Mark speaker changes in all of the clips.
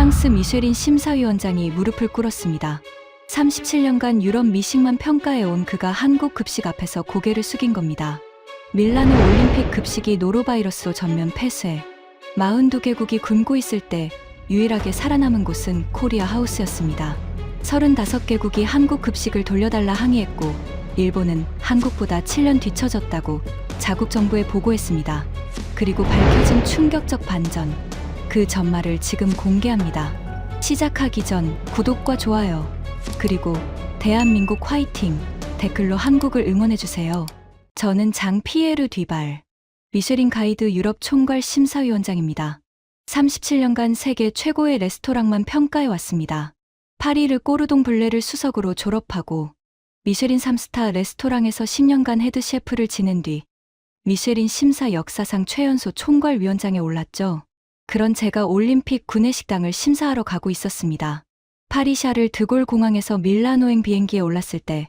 Speaker 1: 프랑스 미쉐린 심사위원장이 무릎을 꿇었습니다. 37년간 유럽 미식만 평가해온 그가 한국 급식 앞에서 고개를 숙인 겁니다. 밀라노 올림픽 급식이 노로바이러스로 전면 폐쇄. 42개국이 굶고 있을 때 유일하게 살아남은 곳은 코리아 하우스였습니다. 35개국이 한국 급식을 돌려달라 항의했고 일본은 한국보다 7년 뒤처졌다고 자국 정부에 보고했습니다. 그리고 밝혀진 충격적 반전. 그 전말을 지금 공개합니다. 시작하기 전 구독과 좋아요, 그리고 대한민국 화이팅 댓글로 한국을 응원해주세요. 저는 장 피에르 뒤발, 미쉐린 가이드 유럽 총괄 심사위원장입니다. 37년간 세계 최고의 레스토랑만 평가해왔습니다. 파리르 꼬르동 블레를 수석으로 졸업하고 미쉐린 3스타 레스토랑에서 10년간 헤드 셰프를 지낸 뒤 미쉐린 심사 역사상 최연소 총괄위원장에 올랐죠. 그런 제가 올림픽 구내식당을 심사하러 가고 있었습니다. 파리 샤를 드골 공항에서 밀라노행 비행기에 올랐을 때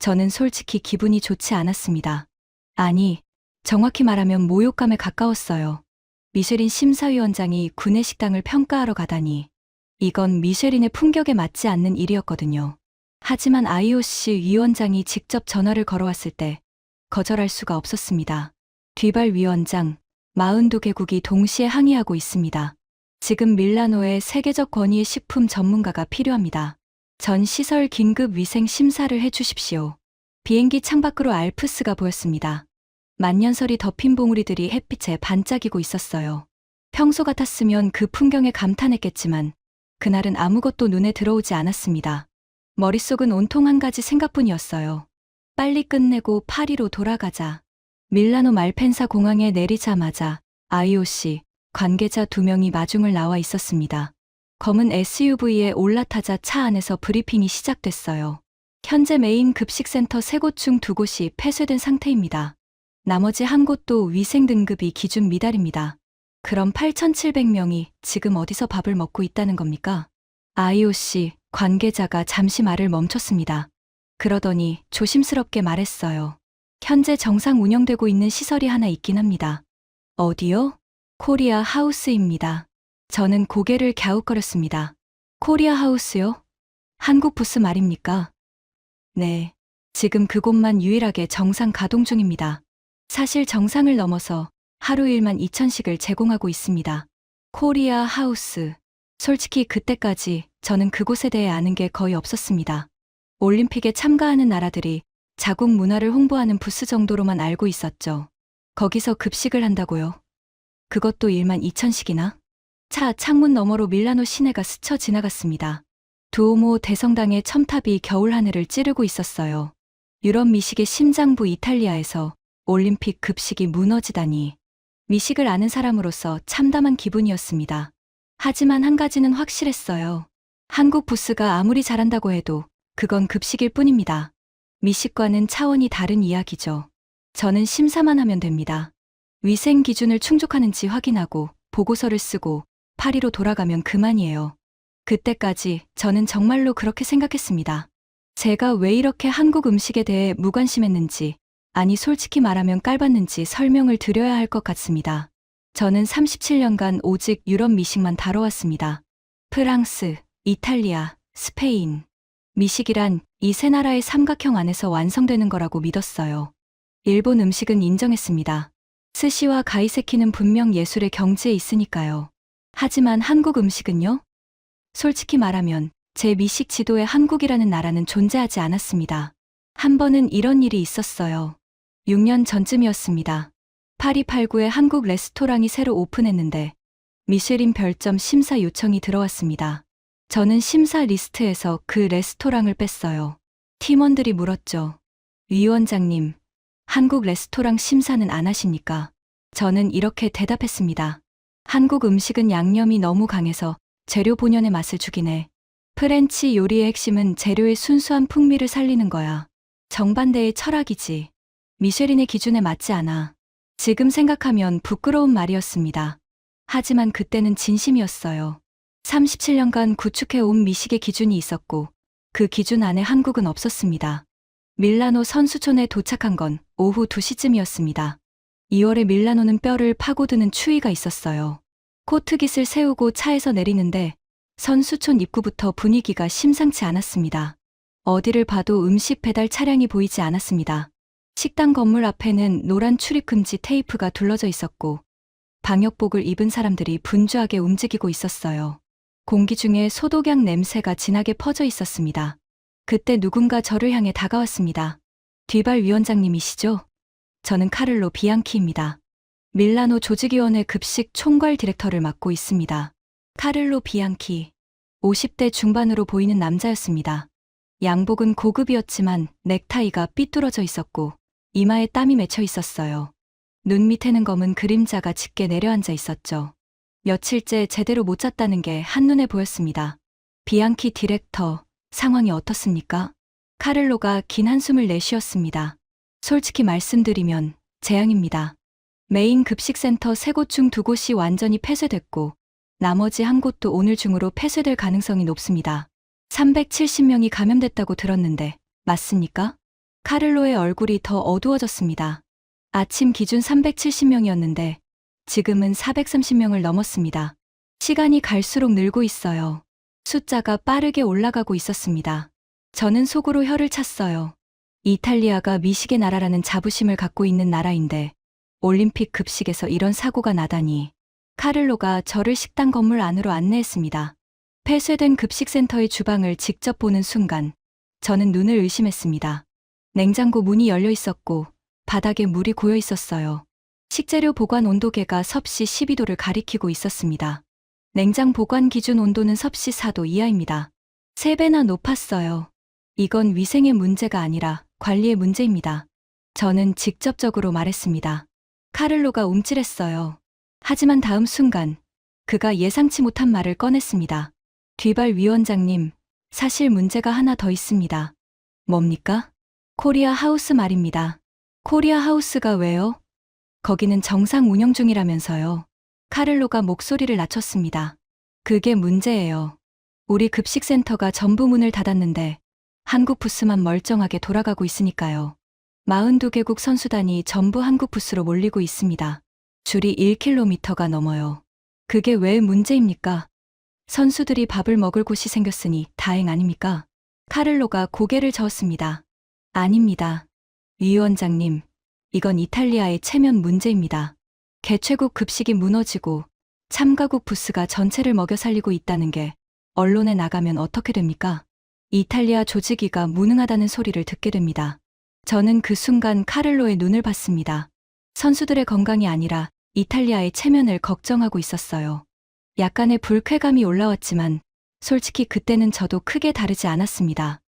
Speaker 1: 저는 솔직히 기분이 좋지 않았습니다. 아니, 정확히 말하면 모욕감에 가까웠어요. 미쉐린 심사위원장이 구내식당을 평가하러 가다니. 이건 미쉐린의 품격에 맞지 않는 일이었거든요. 하지만 IOC 위원장이 직접 전화를 걸어왔을 때 거절할 수가 없었습니다. 뒤발 위원장, 42개국이 동시에 항의하고 있습니다. 지금 밀라노에 세계적 권위의 식품 전문가가 필요합니다. 전 시설 긴급 위생 심사를 해주십시오. 비행기 창밖으로 알프스가 보였습니다. 만년설이 덮인 봉우리들이 햇빛에 반짝이고 있었어요. 평소 같았으면 그 풍경에 감탄했겠지만 그날은 아무것도 눈에 들어오지 않았습니다. 머릿속은 온통 한 가지 생각뿐이었어요. 빨리 끝내고 파리로 돌아가자. 밀라노 말펜사 공항에 내리자마자 IOC 관계자 2명이 마중을 나와 있었습니다. 검은 SUV에 올라타자 차 안에서 브리핑이 시작됐어요. 현재 메인 급식센터 3곳 중 2곳이 폐쇄된 상태입니다. 나머지 한 곳도 위생 등급이 기준 미달입니다. 그럼 8,700명이 지금 어디서 밥을 먹고 있다는 겁니까? IOC 관계자가 잠시 말을 멈췄습니다. 그러더니 조심스럽게 말했어요. 현재 정상 운영되고 있는 시설이 하나 있긴 합니다. 어디요? 코리아 하우스입니다. 저는 고개를 갸웃거렸습니다. 코리아 하우스요? 한국 부스 말입니까? 네. 지금 그곳만 유일하게 정상 가동 중입니다. 사실 정상을 넘어서 하루 일만 2,000식을 제공하고 있습니다. 코리아 하우스. 솔직히 그때까지 저는 그곳에 대해 아는 게 거의 없었습니다. 올림픽에 참가하는 나라들이 자국 문화를 홍보하는 부스 정도로만 알고 있었죠. 거기서 급식을 한다고요? 그것도 12,000식이나? 차 창문 너머로 밀라노 시내가 스쳐 지나갔습니다. 두오모 대성당의 첨탑이 겨울 하늘을 찌르고 있었어요. 유럽 미식의 심장부 이탈리아에서 올림픽 급식이 무너지다니. 미식을 아는 사람으로서 참담한 기분이었습니다. 하지만 한 가지는 확실했어요. 한국 부스가 아무리 잘한다고 해도 그건 급식일 뿐입니다. 미식과는 차원이 다른 이야기죠. 저는 심사만 하면 됩니다. 위생 기준을 충족하는지 확인하고 보고서를 쓰고 파리로 돌아가면 그만이에요. 그때까지 저는 정말로 그렇게 생각했습니다. 제가 왜 이렇게 한국 음식에 대해 무관심했는지, 아니 솔직히 말하면 깔봤는지 설명을 드려야 할 것 같습니다. 저는 37년간 오직 유럽 미식만 다뤄왔습니다. 프랑스, 이탈리아, 스페인. 미식이란 이 세 나라의 삼각형 안에서 완성되는 거라고 믿었어요. 일본 음식은 인정했습니다. 스시와 가이세키는 분명 예술의 경지에 있으니까요. 하지만 한국 음식은요? 솔직히 말하면 제 미식 지도에 한국이라는 나라는 존재하지 않았습니다. 한 번은 이런 일이 있었어요. 6년 전쯤이었습니다. 파리 8구에 한국 레스토랑이 새로 오픈했는데 미쉐린 별점 심사 요청이 들어왔습니다. 저는 심사 리스트에서 그 레스토랑을 뺐어요. 팀원들이 물었죠. 위원장님, 한국 레스토랑 심사는 안 하십니까? 저는 이렇게 대답했습니다. 한국 음식은 양념이 너무 강해서 재료 본연의 맛을 주긴 해. 프렌치 요리의 핵심은 재료의 순수한 풍미를 살리는 거야. 정반대의 철학이지. 미쉐린의 기준에 맞지 않아. 지금 생각하면 부끄러운 말이었습니다. 하지만 그때는 진심이었어요. 37년간 구축해온 미식의 기준이 있었고 그 기준 안에 한국은 없었습니다. 밀라노 선수촌에 도착한 건 오후 2시쯤이었습니다. 2월에 밀라노는 뼈를 파고드는 추위가 있었어요. 코트깃을 세우고 차에서 내리는데 선수촌 입구부터 분위기가 심상치 않았습니다. 어디를 봐도 음식 배달 차량이 보이지 않았습니다. 식당 건물 앞에는 노란 출입 금지 테이프가 둘러져 있었고 방역복을 입은 사람들이 분주하게 움직이고 있었어요. 공기 중에 소독약 냄새가 진하게 퍼져 있었습니다. 그때 누군가 저를 향해 다가왔습니다. 뒤발 위원장님이시죠? 저는 카를로 비앙키입니다. 밀라노 조직위원회 급식 총괄 디렉터를 맡고 있습니다. 카를로 비앙키. 50대 중반으로 보이는 남자였습니다. 양복은 고급이었지만 넥타이가 삐뚤어져 있었고 이마에 땀이 맺혀 있었어요. 눈 밑에는 검은 그림자가 짙게 내려앉아 있었죠. 며칠째 제대로 못 잤다는 게 한눈에 보였습니다. 비앙키 디렉터, 상황이 어떻습니까? 카를로가 긴 한숨을 내쉬었습니다. 솔직히 말씀드리면 재앙입니다. 메인 급식센터 3곳 중 2곳이 완전히 폐쇄됐고 나머지 한 곳도 오늘 중으로 폐쇄될 가능성이 높습니다. 370명이 감염됐다고 들었는데 맞습니까? 카를로의 얼굴이 더 어두워졌습니다. 아침 기준 370명이었는데 지금은 430명을 넘었습니다. 시간이 갈수록 늘고 있어요. 숫자가 빠르게 올라가고 있었습니다. 저는 속으로 혀를 찼어요. 이탈리아가 미식의 나라라는 자부심을 갖고 있는 나라인데 올림픽 급식에서 이런 사고가 나다니. 카를로가 저를 식당 건물 안으로 안내했습니다. 폐쇄된 급식센터의 주방을 직접 보는 순간 저는 눈을 의심했습니다. 냉장고 문이 열려 있었고 바닥에 물이 고여 있었어요. 식재료 보관 온도계가 섭씨 12도를 가리키고 있었습니다. 냉장 보관 기준 온도는 섭씨 4도 이하입니다. 3배나 높았어요. 이건 위생의 문제가 아니라 관리의 문제입니다. 저는 직접적으로 말했습니다. 카를로가 움찔했어요. 하지만 다음 순간 그가 예상치 못한 말을 꺼냈습니다. 뒤발 위원장님, 사실 문제가 하나 더 있습니다. 뭡니까? 코리아 하우스 말입니다. 코리아 하우스가 왜요? 거기는 정상 운영 중이라면서요. 카를로가 목소리를 낮췄습니다. 그게 문제예요. 우리 급식센터가 전부 문을 닫았는데 한국 부스만 멀쩡하게 돌아가고 있으니까요. 42개국 선수단이 전부 한국 부스로 몰리고 있습니다. 줄이 1km가 넘어요. 그게 왜 문제입니까? 선수들이 밥을 먹을 곳이 생겼으니 다행 아닙니까? 카를로가 고개를 저었습니다. 아닙니다. 위원장님, 이건 이탈리아의 체면 문제입니다. 개최국 급식이 무너지고 참가국 부스가 전체를 먹여 살리고 있다는 게 언론에 나가면 어떻게 됩니까? 이탈리아 조직위가 무능하다는 소리를 듣게 됩니다. 저는 그 순간 카를로의 눈을 봤습니다. 선수들의 건강이 아니라 이탈리아의 체면을 걱정하고 있었어요. 약간의 불쾌감이 올라왔지만 솔직히 그때는 저도 크게 다르지 않았습니다.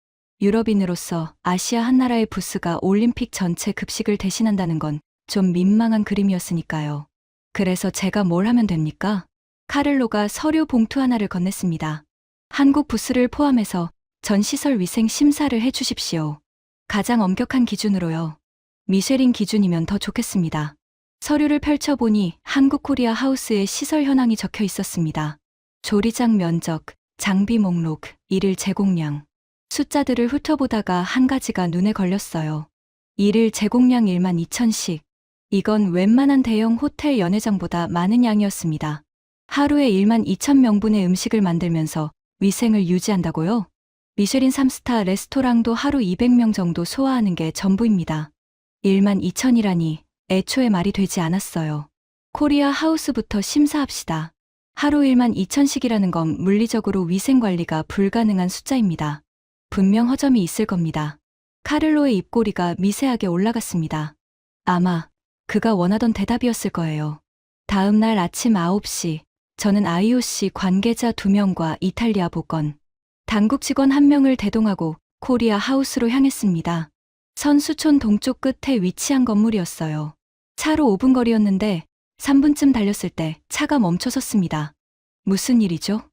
Speaker 1: 유럽인으로서 아시아 한 나라의 부스가 올림픽 전체 급식을 대신한다는 건 좀 민망한 그림이었으니까요. 그래서 제가 뭘 하면 됩니까? 카를로가 서류 봉투 하나를 건넸습니다. 한국 부스를 포함해서 전 시설 위생 심사를 해주십시오. 가장 엄격한 기준으로요. 미쉐린 기준이면 더 좋겠습니다. 서류를 펼쳐보니 한국 코리아 하우스의 시설 현황이 적혀 있었습니다. 조리장 면적, 장비 목록, 일일 제공량. 숫자들을 훑어보다가 한 가지가 눈에 걸렸어요. 일일 제공량 12,000식. 이건 웬만한 대형 호텔 연회장보다 많은 양이었습니다. 하루에 12,000명분의 음식을 만들면서 위생을 유지한다고요? 미쉐린 3스타 레스토랑도 하루 200명 정도 소화하는 게 전부입니다. 12,000이라니 애초에 말이 되지 않았어요. 코리아 하우스부터 심사합시다. 하루 12,000식이라는 건 물리적으로 위생관리가 불가능한 숫자입니다. 분명 허점이 있을 겁니다. 카를로의 입꼬리가 미세하게 올라갔습니다. 아마 그가 원하던 대답이었을 거예요. 다음 날 아침 9시, 저는 IOC 관계자 2명과 이탈리아 보건, 당국 직원 1명을 대동하고 코리아 하우스로 향했습니다. 선수촌 동쪽 끝에 위치한 건물이었어요. 차로 5분 거리였는데 3분쯤 달렸을 때 차가 멈춰섰습니다. 무슨 일이죠?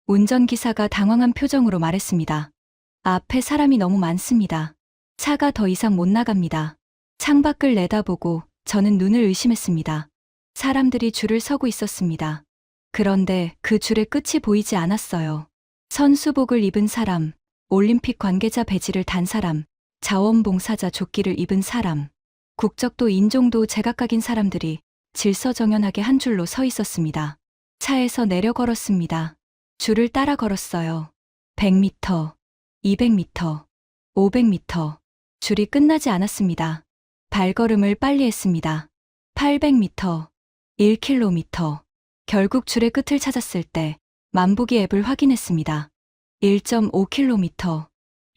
Speaker 1: 운전기사가 당황한 표정으로 말했습니다. 앞에 사람이 너무 많습니다. 차가 더 이상 못 나갑니다. 창밖을 내다보고 저는 눈을 의심했습니다. 사람들이 줄을 서고 있었습니다. 그런데 그 줄의 끝이 보이지 않았어요. 선수복을 입은 사람, 올림픽 관계자 배지를 단 사람, 자원봉사자 조끼를 입은 사람, 국적도 인종도 제각각인 사람들이 질서정연하게 한 줄로 서 있었습니다. 차에서 내려 걸었습니다. 줄을 따라 걸었어요. 100m, 200m, 500m. 줄이 끝나지 않았습니다. 발걸음을 빨리 했습니다. 800m, 1km. 결국 줄의 끝을 찾았을 때 만보기 앱을 확인했습니다. 1.5km.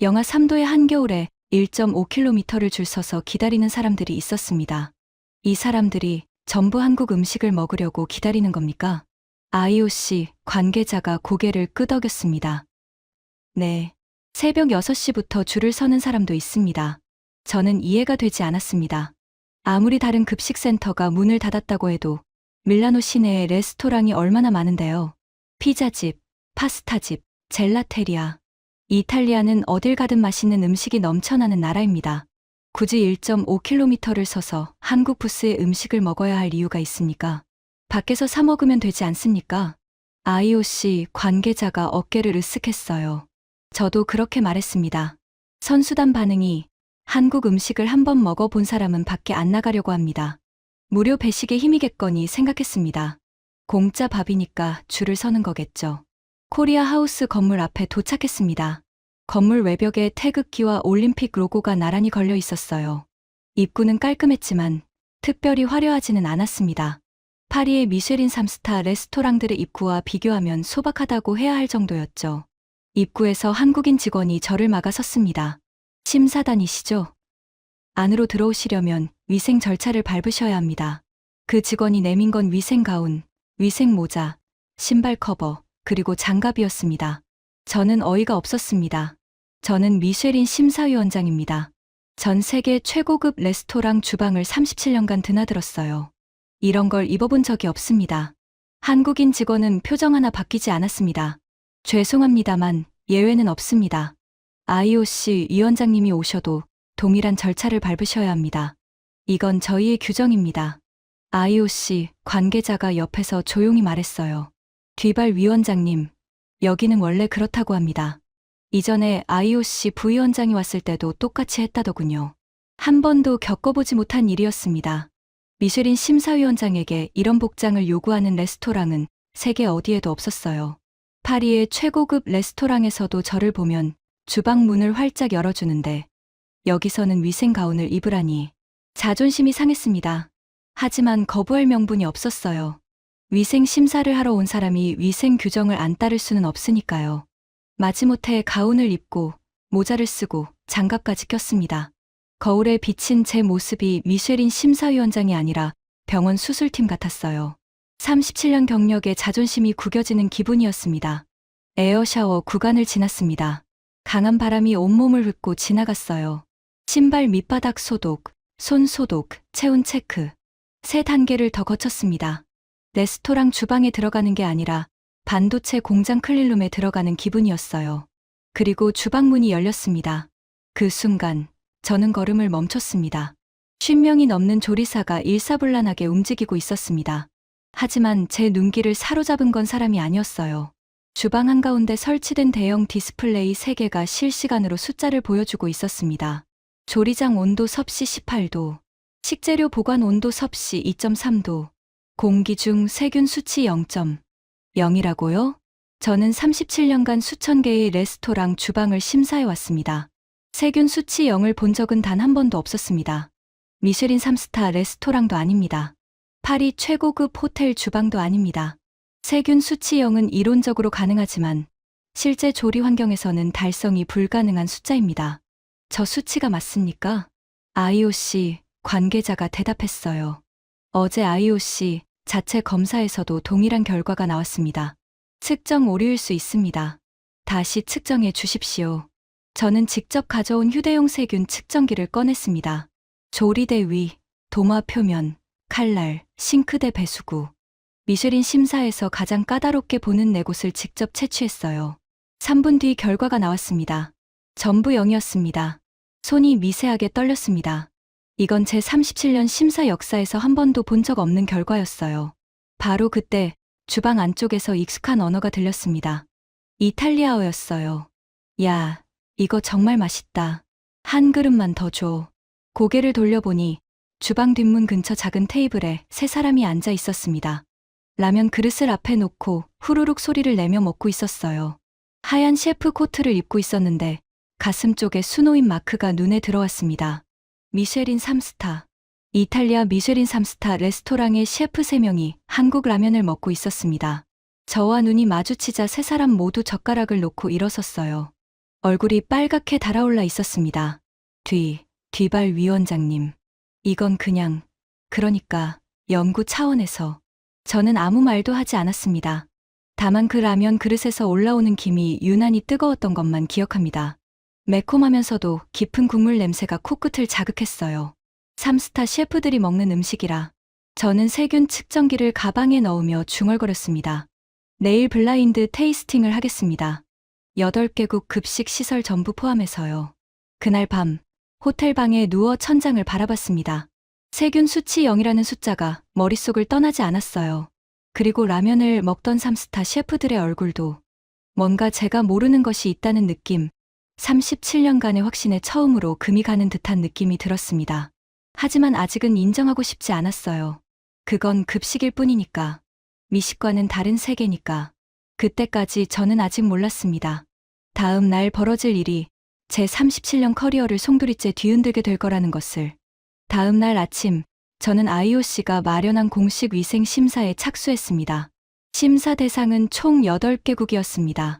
Speaker 1: 영하 3도의 한겨울에 1.5km를 줄 서서 기다리는 사람들이 있었습니다. 이 사람들이 전부 한국 음식을 먹으려고 기다리는 겁니까? IOC 관계자가 고개를 끄덕였습니다. 네. 새벽 6시부터 줄을 서는 사람도 있습니다. 저는 이해가 되지 않았습니다. 아무리 다른 급식센터가 문을 닫았다고 해도 밀라노 시내에 레스토랑이 얼마나 많은데요. 피자집, 파스타집, 젤라테리아. 이탈리아는 어딜 가든 맛있는 음식이 넘쳐나는 나라입니다. 굳이 1.5km를 서서 한국 부스의 음식을 먹어야 할 이유가 있습니까? 밖에서 사 먹으면 되지 않습니까? IOC 관계자가 어깨를 으쓱했어요. 저도 그렇게 말했습니다. 선수단 반응이 한국 음식을 한번 먹어본 사람은 밖에 안 나가려고 합니다. 무료 배식의 힘이겠거니 생각했습니다. 공짜 밥이니까 줄을 서는 거겠죠. 코리아 하우스 건물 앞에 도착했습니다. 건물 외벽에 태극기와 올림픽 로고가 나란히 걸려 있었어요. 입구는 깔끔했지만 특별히 화려하지는 않았습니다. 파리의 미쉐린 3스타 레스토랑들의 입구와 비교하면 소박하다고 해야 할 정도였죠. 입구에서 한국인 직원이 저를 막아 섰습니다. 심사단이시죠? 안으로 들어오시려면 위생 절차를 밟으셔야 합니다. 그 직원이 내민 건 위생 가운, 위생 모자, 신발 커버, 그리고 장갑이었습니다. 저는 어이가 없었습니다. 저는 미쉐린 심사위원장입니다. 전 세계 최고급 레스토랑 주방을 37년간 드나들었어요. 이런 걸 입어본 적이 없습니다. 한국인 직원은 표정 하나 바뀌지 않았습니다. 죄송합니다만 예외는 없습니다. IOC 위원장님이 오셔도 동일한 절차를 밟으셔야 합니다. 이건 저희의 규정입니다. IOC 관계자가 옆에서 조용히 말했어요. 뒤발 위원장님, 여기는 원래 그렇다고 합니다. 이전에 IOC 부위원장이 왔을 때도 똑같이 했다더군요. 한 번도 겪어보지 못한 일이었습니다. 미쉐린 심사위원장에게 이런 복장을 요구하는 레스토랑은 세계 어디에도 없었어요. 파리의 최고급 레스토랑에서도 저를 보면 주방 문을 활짝 열어주는데 여기서는 위생 가운을 입으라니 자존심이 상했습니다. 하지만 거부할 명분이 없었어요. 위생 심사를 하러 온 사람이 위생 규정을 안 따를 수는 없으니까요. 마지못해 가운을 입고 모자를 쓰고 장갑까지 꼈습니다. 거울에 비친 제 모습이 미쉐린 심사위원장이 아니라 병원 수술팀 같았어요. 37년 경력에 자존심이 구겨지는 기분이었습니다. 에어샤워 구간을 지났습니다. 강한 바람이 온몸을 훑고 지나갔어요. 신발 밑바닥 소독, 손 소독, 체온 체크. 3단계를 더 거쳤습니다. 레스토랑 주방에 들어가는 게 아니라 반도체 공장 클린룸에 들어가는 기분이었어요. 그리고 주방 문이 열렸습니다. 그 순간 저는 걸음을 멈췄습니다. 50명이 넘는 조리사가 일사불란하게 움직이고 있었습니다. 하지만 제 눈길을 사로잡은 건 사람이 아니었어요. 주방 한가운데 설치된 대형 디스플레이 3개가 실시간으로 숫자를 보여주고 있었습니다. 조리장 온도 섭씨 18도, 식재료 보관 온도 섭씨 2.3도, 공기 중 세균 수치 0.0이라고요? 저는 37년간 수천 개의 레스토랑 주방을 심사해 왔습니다. 세균 수치 0을 본 적은 단 한 번도 없었습니다. 미쉐린 3스타 레스토랑도 아닙니다. 파리 최고급 호텔 주방도 아닙니다. 세균 수치 0은 이론적으로 가능하지만 실제 조리 환경에서는 달성이 불가능한 숫자입니다. 저 수치가 맞습니까? IOC 관계자가 대답했어요. 어제 IOC 자체 검사에서도 동일한 결과가 나왔습니다. 측정 오류일 수 있습니다. 다시 측정해 주십시오. 저는 직접 가져온 휴대용 세균 측정기를 꺼냈습니다. 조리대 위, 도마 표면, 칼날, 싱크대 배수구. 미쉐린 심사에서 가장 까다롭게 보는 4곳을 직접 채취했어요. 3분 뒤 결과가 나왔습니다. 전부 0이었습니다. 손이 미세하게 떨렸습니다. 이건 제 37년 심사 역사에서 한 번도 본 적 없는 결과였어요. 바로 그때 주방 안쪽에서 익숙한 언어가 들렸습니다. 이탈리아어였어요. 야, 이거 정말 맛있다. 한 그릇만 더 줘. 고개를 돌려보니 주방 뒷문 근처 작은 테이블에 3사람이 앉아 있었습니다. 라면 그릇을 앞에 놓고 후루룩 소리를 내며 먹고 있었어요. 하얀 셰프 코트를 입고 있었는데 가슴 쪽에 수놓인 마크가 눈에 들어왔습니다. 미쉐린 3스타. 이탈리아 미쉐린 3스타 레스토랑의 셰프 3명이 한국 라면을 먹고 있었습니다. 저와 눈이 마주치자 세 사람 모두 젓가락을 놓고 일어섰어요. 얼굴이 빨갛게 달아올라 있었습니다. 뒤발 위원장님. 이건 그러니까 연구 차원에서. 저는 아무 말도 하지 않았습니다. 다만 그 라면 그릇에서 올라오는 김이 유난히 뜨거웠던 것만 기억합니다. 매콤하면서도 깊은 국물 냄새가 코끝을 자극했어요. 3스타 셰프들이 먹는 음식이라 저는 세균 측정기를 가방에 넣으며 중얼거렸습니다. 내일 블라인드 테이스팅을 하겠습니다. 8개국 급식 시설 전부 포함해서요. 그날 밤 호텔 방에 누워 천장을 바라봤습니다. 세균 수치 0이라는 숫자가 머릿속을 떠나지 않았어요. 그리고 라면을 먹던 3스타 셰프들의 얼굴도 뭔가 제가 모르는 것이 있다는 느낌, 37년간의 확신에 처음으로 금이 가는 듯한 느낌이 들었습니다. 하지만 아직은 인정하고 싶지 않았어요. 그건 급식일 뿐이니까. 미식과는 다른 세계니까. 그때까지 저는 아직 몰랐습니다. 다음 날 벌어질 일이 제 37년 커리어를 송두리째 뒤흔들게 될 거라는 것을. 다음 날 아침, 저는 IOC가 마련한 공식 위생 심사에 착수했습니다. 심사 대상은 총 8개국이었습니다.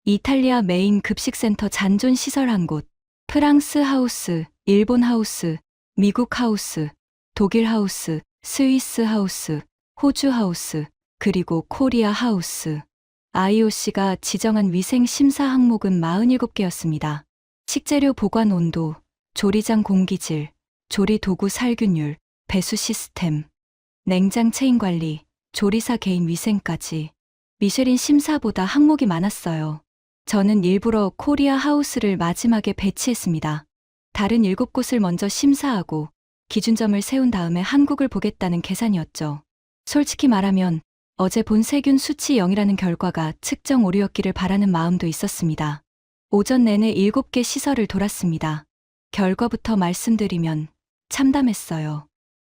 Speaker 1: 이탈리아 메인 급식센터 잔존 시설 한 곳, 프랑스 하우스, 일본 하우스, 미국 하우스, 독일 하우스, 스위스 하우스, 호주 하우스, 그리고 코리아 하우스. IOC가 지정한 위생 심사 항목은 47개였습니다. 식재료 보관 온도, 조리장 공기질, 조리 도구 살균율, 배수 시스템, 냉장 체인 관리, 조리사 개인 위생까지. 미쉐린 심사보다 항목이 많았어요. 저는 일부러 코리아 하우스를 마지막에 배치했습니다. 다른 7곳을 먼저 심사하고 기준점을 세운 다음에 한국을 보겠다는 계산이었죠. 솔직히 말하면 어제 본 세균 수치 0이라는 결과가 측정 오류였기를 바라는 마음도 있었습니다. 오전 내내 7개 시설을 돌았습니다. 결과부터 말씀드리면 참담했어요.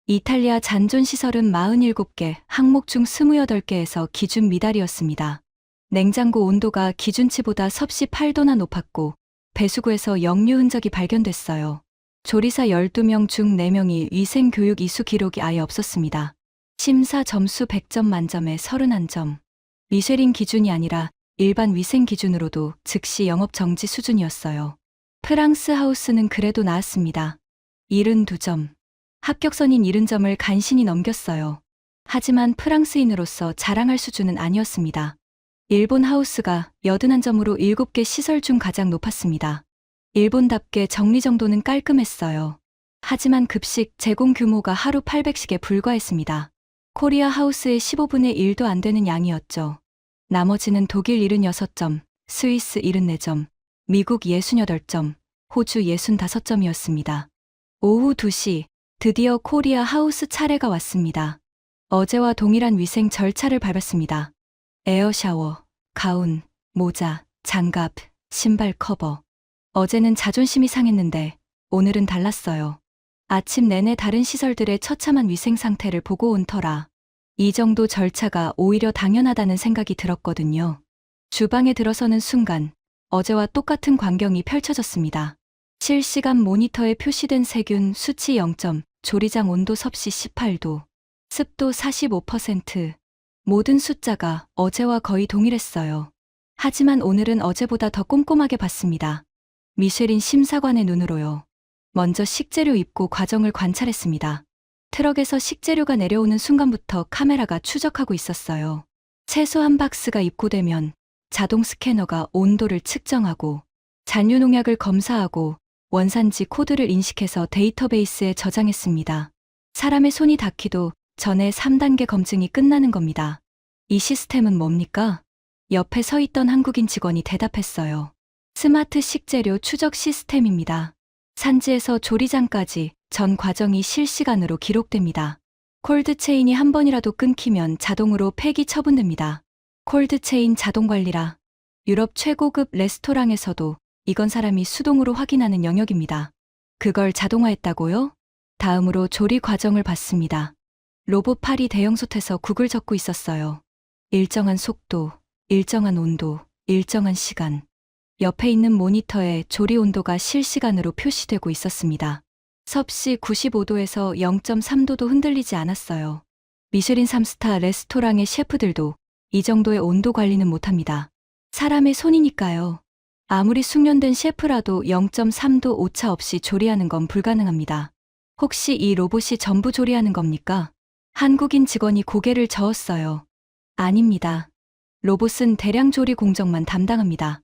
Speaker 1: 이탈리아 잔존 시설은 47개, 항목 중 28개에서 기준 미달이었습니다. 냉장고 온도가 기준치보다 섭씨 8도나 높았고 배수구에서 역류 흔적이 발견됐어요. 조리사 12명 중 4명이 위생교육 이수 기록이 아예 없었습니다. 심사 점수 100점 만점에 31점. 미쉐린 기준이 아니라 일반 위생 기준으로도 즉시 영업 정지 수준이었어요. 프랑스 하우스는 그래도 나았습니다. 72점. 합격선인 70점을 간신히 넘겼어요. 하지만 프랑스인으로서 자랑할 수준은 아니었습니다. 일본 하우스가 81점으로 7개 시설 중 가장 높았습니다. 일본답게 정리정돈은 깔끔했어요. 하지만 급식 제공 규모가 하루 800식에 불과했습니다. 코리아 하우스의 15분의 1도 안 되는 양이었죠. 나머지는 독일 76점, 스위스 74점, 미국 68점, 호주 65점이었습니다. 오후 2시, 드디어 코리아 하우스 차례가 왔습니다. 어제와 동일한 위생 절차를 밟았습니다. 에어 샤워, 가운, 모자, 장갑, 신발 커버. 어제는 자존심이 상했는데 오늘은 달랐어요. 아침 내내 다른 시설들의 처참한 위생 상태를 보고 온 터라 이 정도 절차가 오히려 당연하다는 생각이 들었거든요. 주방에 들어서는 순간 어제와 똑같은 광경이 펼쳐졌습니다. 실시간 모니터에 표시된 세균 수치 0점, 조리장 온도 섭씨 18도, 습도 45%. 모든 숫자가 어제와 거의 동일했어요. 하지만 오늘은 어제보다 더 꼼꼼하게 봤습니다. 미쉐린 심사관의 눈으로요. 먼저 식재료 입고 과정을 관찰했습니다. 트럭에서 식재료가 내려오는 순간부터 카메라가 추적하고 있었어요. 채소 한 박스가 입고되면 자동 스캐너가 온도를 측정하고 잔류 농약을 검사하고 원산지 코드를 인식해서 데이터베이스에 저장했습니다. 사람의 손이 닿기도 전에 3단계 검증이 끝나는 겁니다. 이 시스템은 뭡니까? 옆에 서 있던 한국인 직원이 대답했어요. 스마트 식재료 추적 시스템입니다. 산지에서 조리장까지 전 과정이 실시간으로 기록됩니다. 콜드체인이 한 번이라도 끊기면 자동으로 폐기 처분됩니다. 콜드체인 자동 관리라 유럽 최고급 레스토랑에서도 이건 사람이 수동으로 확인하는 영역입니다. 그걸 자동화했다고요? 다음으로 조리 과정을 봤습니다. 로봇 팔이 대형솥에서 국을 젓고 있었어요. 일정한 속도, 일정한 온도, 일정한 시간. 옆에 있는 모니터에 조리 온도가 실시간으로 표시되고 있었습니다. 섭씨 95도에서 0.3도도 흔들리지 않았어요. 미쉐린 3스타 레스토랑의 셰프들도 이 정도의 온도 관리는 못합니다. 사람의 손이니까요. 아무리 숙련된 셰프라도 0.3도 오차 없이 조리하는 건 불가능합니다. 혹시 이 로봇이 전부 조리하는 겁니까? 한국인 직원이 고개를 저었어요. 아닙니다. 로봇은 대량 조리 공정만 담당합니다.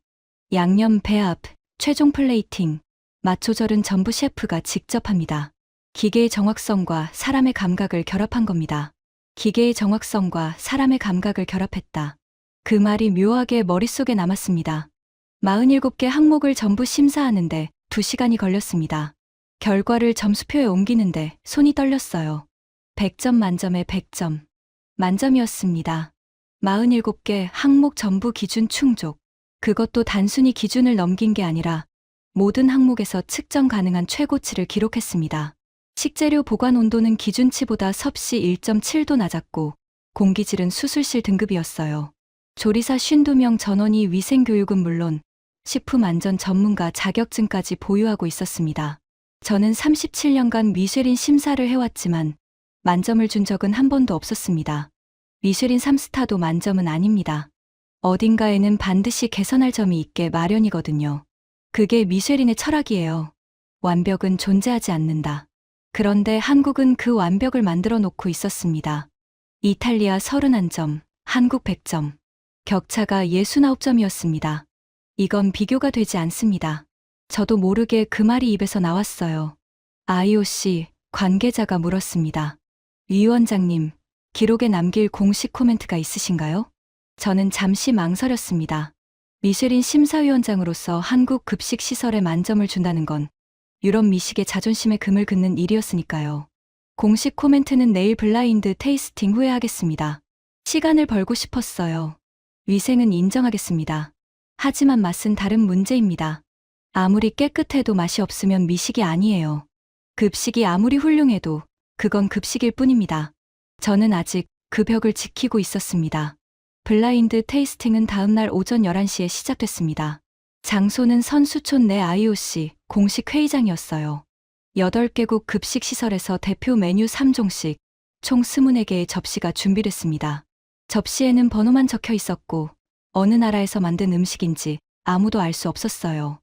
Speaker 1: 양념, 배합, 최종 플레이팅, 맛 조절은 전부 셰프가 직접 합니다. 기계의 정확성과 사람의 감각을 결합한 겁니다. 기계의 정확성과 사람의 감각을 결합했다. 그 말이 묘하게 머릿속에 남았습니다. 47개 항목을 전부 심사하는데 2시간이 걸렸습니다. 결과를 점수표에 옮기는데 손이 떨렸어요. 100점 만점에 100점. 만점이었습니다. 47개 항목 전부 기준 충족. 그것도 단순히 기준을 넘긴 게 아니라 모든 항목에서 측정 가능한 최고치를 기록했습니다. 식재료 보관 온도는 기준치보다 섭씨 1.7도 낮았고 공기질은 수술실 등급이었어요. 조리사 52명 전원이 위생교육은 물론 식품 안전 전문가 자격증까지 보유하고 있었습니다. 저는 37년간 미쉐린 심사를 해왔지만 만점을 준 적은 한 번도 없었습니다. 미쉐린 3스타도 만점은 아닙니다. 어딘가에는 반드시 개선할 점이 있게 마련이거든요. 그게 미쉐린의 철학이에요. 완벽은 존재하지 않는다. 그런데 한국은 그 완벽을 만들어 놓고 있었습니다. 이탈리아 31점, 한국 100점. 격차가 69점이었습니다. 이건 비교가 되지 않습니다. 저도 모르게 그 말이 입에서 나왔어요. IOC 관계자가 물었습니다. 위원장님, 기록에 남길 공식 코멘트가 있으신가요? 저는 잠시 망설였습니다. 미쉐린 심사위원장으로서 한국 급식 시설에 만점을 준다는 건 유럽 미식의 자존심에 금을 긋는 일이었으니까요. 공식 코멘트는 내일 블라인드 테이스팅 후에 하겠습니다. 시간을 벌고 싶었어요. 위생은 인정하겠습니다. 하지만 맛은 다른 문제입니다. 아무리 깨끗해도 맛이 없으면 미식이 아니에요. 급식이 아무리 훌륭해도 그건 급식일 뿐입니다. 저는 아직 그 벽을 지키고 있었습니다. 블라인드 테이스팅은 다음날 오전 11시에 시작됐습니다. 장소는 선수촌 내 IOC 공식 회의장이었어요. 8개국 급식 시설에서 대표 메뉴 3종씩 총 24개의 접시가 준비됐습니다. 접시에는 번호만 적혀 있었고 어느 나라에서 만든 음식인지 아무도 알 수 없었어요.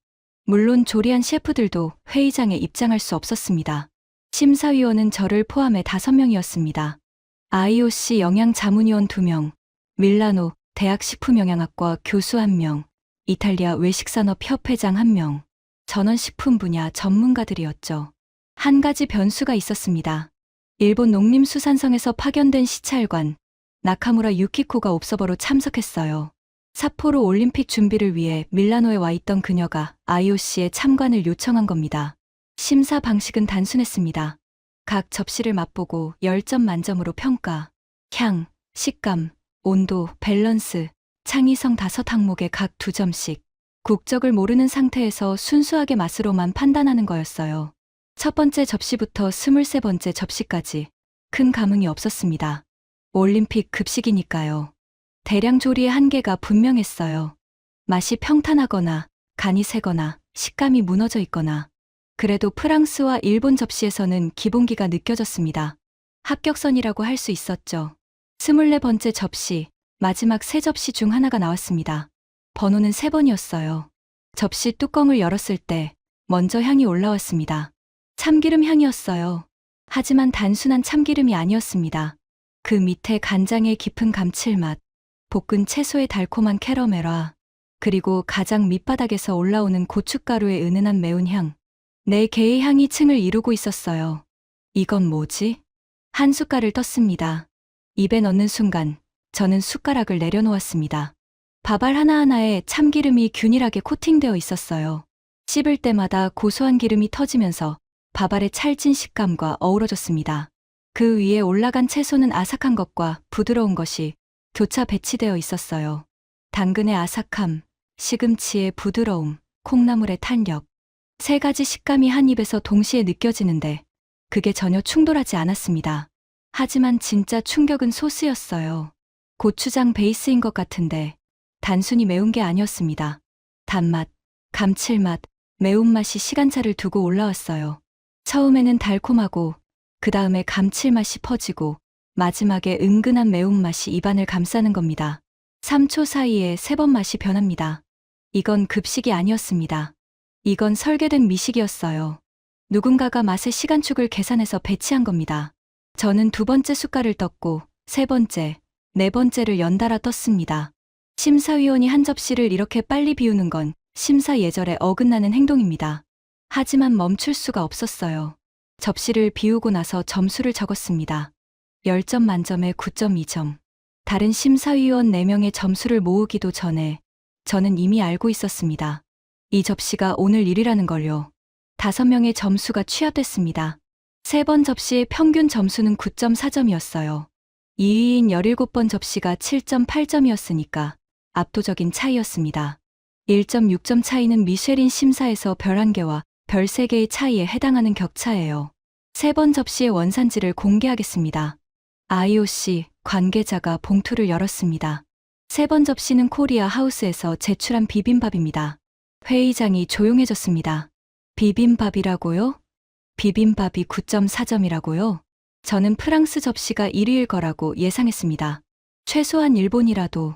Speaker 1: 물론 조리한 셰프들도 회의장에 입장할 수 없었습니다. 심사위원은 저를 포함해 5명이었습니다. IOC 영양자문위원 2명, 밀라노 대학 식품영양학과 교수 1명, 이탈리아 외식산업협회장 1명, 전원 식품 분야 전문가들이었죠. 한 가지 변수가 있었습니다. 일본 농림수산성에서 파견된 시찰관, 나카무라 유키코가 옵서버로 참석했어요. 삿포로 올림픽 준비를 위해 밀라노에 와 있던 그녀가 IOC에 참관을 요청한 겁니다. 심사 방식은 단순했습니다. 각 접시를 맛보고 10점 만점으로 평가. 향, 식감, 온도, 밸런스, 창의성 5항목에 각 2점씩. 국적을 모르는 상태에서 순수하게 맛으로만 판단하는 거였어요. 첫 번째 접시부터 23번째 접시까지 큰 감흥이 없었습니다. 올림픽 급식이니까요. 대량 조리의 한계가 분명했어요. 맛이 평탄하거나 간이 세거나 식감이 무너져 있거나. 그래도 프랑스와 일본 접시에서는 기본기가 느껴졌습니다. 합격선이라고 할 수 있었죠. 24번째 접시, 마지막 3접시 중 하나가 나왔습니다. 번호는 3번이었어요. 접시 뚜껑을 열었을 때 먼저 향이 올라왔습니다. 참기름 향이었어요. 하지만 단순한 참기름이 아니었습니다. 그 밑에 간장의 깊은 감칠맛, 볶은 채소의 달콤한 캐러멜화, 그리고 가장 밑바닥에서 올라오는 고춧가루의 은은한 매운 향. 4개의 향이 층을 이루고 있었어요. 이건 뭐지? 한 숟갈을 떴습니다. 입에 넣는 순간 저는 숟가락을 내려놓았습니다. 밥알 하나하나에 참기름이 균일하게 코팅되어 있었어요. 씹을 때마다 고소한 기름이 터지면서 밥알의 찰진 식감과 어우러졌습니다. 그 위에 올라간 채소는 아삭한 것과 부드러운 것이 교차 배치되어 있었어요. 당근의 아삭함, 시금치의 부드러움, 콩나물의 탄력. 3가지 식감이 한 입에서 동시에 느껴지는데 그게 전혀 충돌하지 않았습니다. 하지만 진짜 충격은 소스였어요. 고추장 베이스인 것 같은데 단순히 매운 게 아니었습니다. 단맛, 감칠맛, 매운맛이 시간차를 두고 올라왔어요. 처음에는 달콤하고 그 다음에 감칠맛이 퍼지고 마지막에 은근한 매운맛이 입안을 감싸는 겁니다. 3초 사이에 3번 맛이 변합니다. 이건 급식이 아니었습니다. 이건 설계된 미식이었어요. 누군가가 맛의 시간축을 계산해서 배치한 겁니다. 저는 2번째 숟갈을 떴고 3번째, 4번째를 연달아 떴습니다. 심사위원이 한 접시를 이렇게 빨리 비우는 건 심사 예절에 어긋나는 행동입니다. 하지만 멈출 수가 없었어요. 접시를 비우고 나서 점수를 적었습니다. 10점 만점에 9.2점. 다른 심사위원 4명의 점수를 모으기도 전에 저는 이미 알고 있었습니다. 이 접시가 오늘 일이라는 걸요. 5명의 점수가 취합됐습니다. 3번 접시의 평균 점수는 9.4점이었어요. 2위인 17번 접시가 7.8점이었으니까 압도적인 차이였습니다. 1.6점 차이는 미쉐린 심사에서 별 1개와 별 3개의 차이에 해당하는 격차예요. 3번 접시의 원산지를 공개하겠습니다. IOC 관계자가 봉투를 열었습니다. 3번 접시는 코리아 하우스에서 제출한 비빔밥입니다. 회의장이 조용해졌습니다. 비빔밥이라고요? 비빔밥이 9.4점이라고요? 저는 프랑스 접시가 1위일 거라고 예상했습니다. 최소한 일본이라도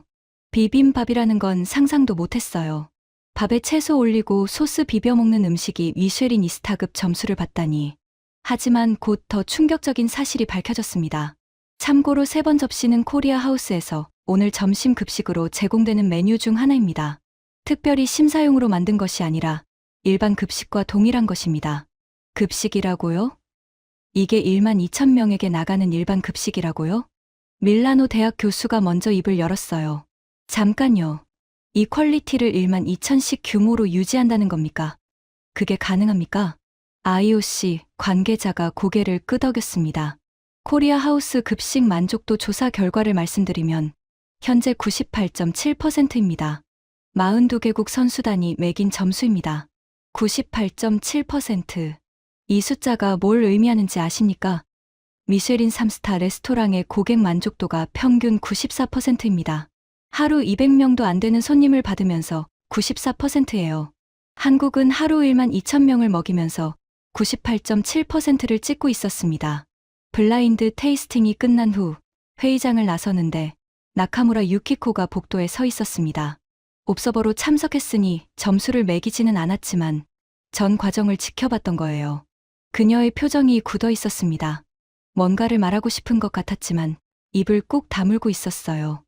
Speaker 1: 비빔밥이라는 건 상상도 못했어요. 밥에 채소 올리고 소스 비벼 먹는 음식이 미쉐리니스타급 점수를 받다니. 하지만 곧 더 충격적인 사실이 밝혀졌습니다. 참고로 3번 접시는 코리아 하우스에서 오늘 점심 급식으로 제공되는 메뉴 중 하나입니다. 특별히 심사용으로 만든 것이 아니라 일반 급식과 동일한 것입니다. 급식이라고요? 이게 12,000명에게 나가는 일반 급식이라고요? 밀라노 대학 교수가 먼저 입을 열었어요. 잠깐요. 이 퀄리티를 12,000씩 규모로 유지한다는 겁니까? 그게 가능합니까? IOC 관계자가 고개를 끄덕였습니다. 코리아 하우스 급식 만족도 조사 결과를 말씀드리면 현재 98.7%입니다. 42개국 선수단이 매긴 점수입니다. 98.7%. 이 숫자가 뭘 의미하는지 아십니까? 미쉐린 3스타 레스토랑의 고객 만족도가 평균 94%입니다. 하루 200명도 안 되는 손님을 받으면서 94%예요. 한국은 하루 12,000명을 먹이면서 98.7%를 찍고 있었습니다. 블라인드 테이스팅이 끝난 후 회의장을 나서는데 나카무라 유키코가 복도에 서 있었습니다. 옵서버로 참석했으니 점수를 매기지는 않았지만 전 과정을 지켜봤던 거예요. 그녀의 표정이 굳어 있었습니다. 뭔가를 말하고 싶은 것 같았지만 입을 꾹 다물고 있었어요.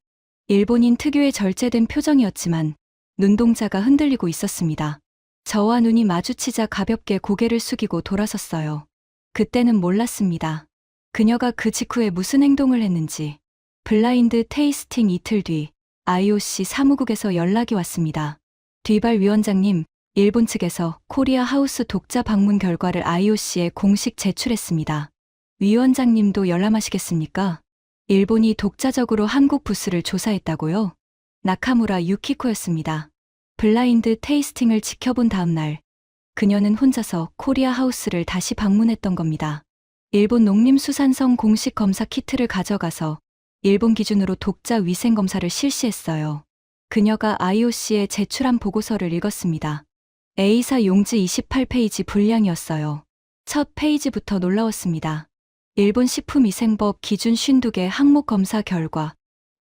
Speaker 1: 일본인 특유의 절제된 표정이었지만 눈동자가 흔들리고 있었습니다. 저와 눈이 마주치자 가볍게 고개를 숙이고 돌아섰어요. 그때는 몰랐습니다. 그녀가 그 직후에 무슨 행동을 했는지. 블라인드 테이스팅 이틀 뒤 IOC 사무국에서 연락이 왔습니다. 뒤발 위원장님, 일본 측에서 코리아 하우스 독자 방문 결과를 IOC에 공식 제출했습니다. 위원장님도 열람하시겠습니까? 일본이 독자적으로 한국 부스를 조사했다고요? 나카무라 유키코였습니다. 블라인드 테이스팅을 지켜본 다음 날, 그녀는 혼자서 코리아 하우스를 다시 방문했던 겁니다. 일본 농림수산성 공식 검사 키트를 가져가서 일본 기준으로 독자 위생 검사를 실시했어요. 그녀가 IOC에 제출한 보고서를 읽었습니다. A사 용지 28페이지 분량이었어요. 첫 페이지부터 놀라웠습니다. 일본 식품위생법 기준 52개 항목 검사 결과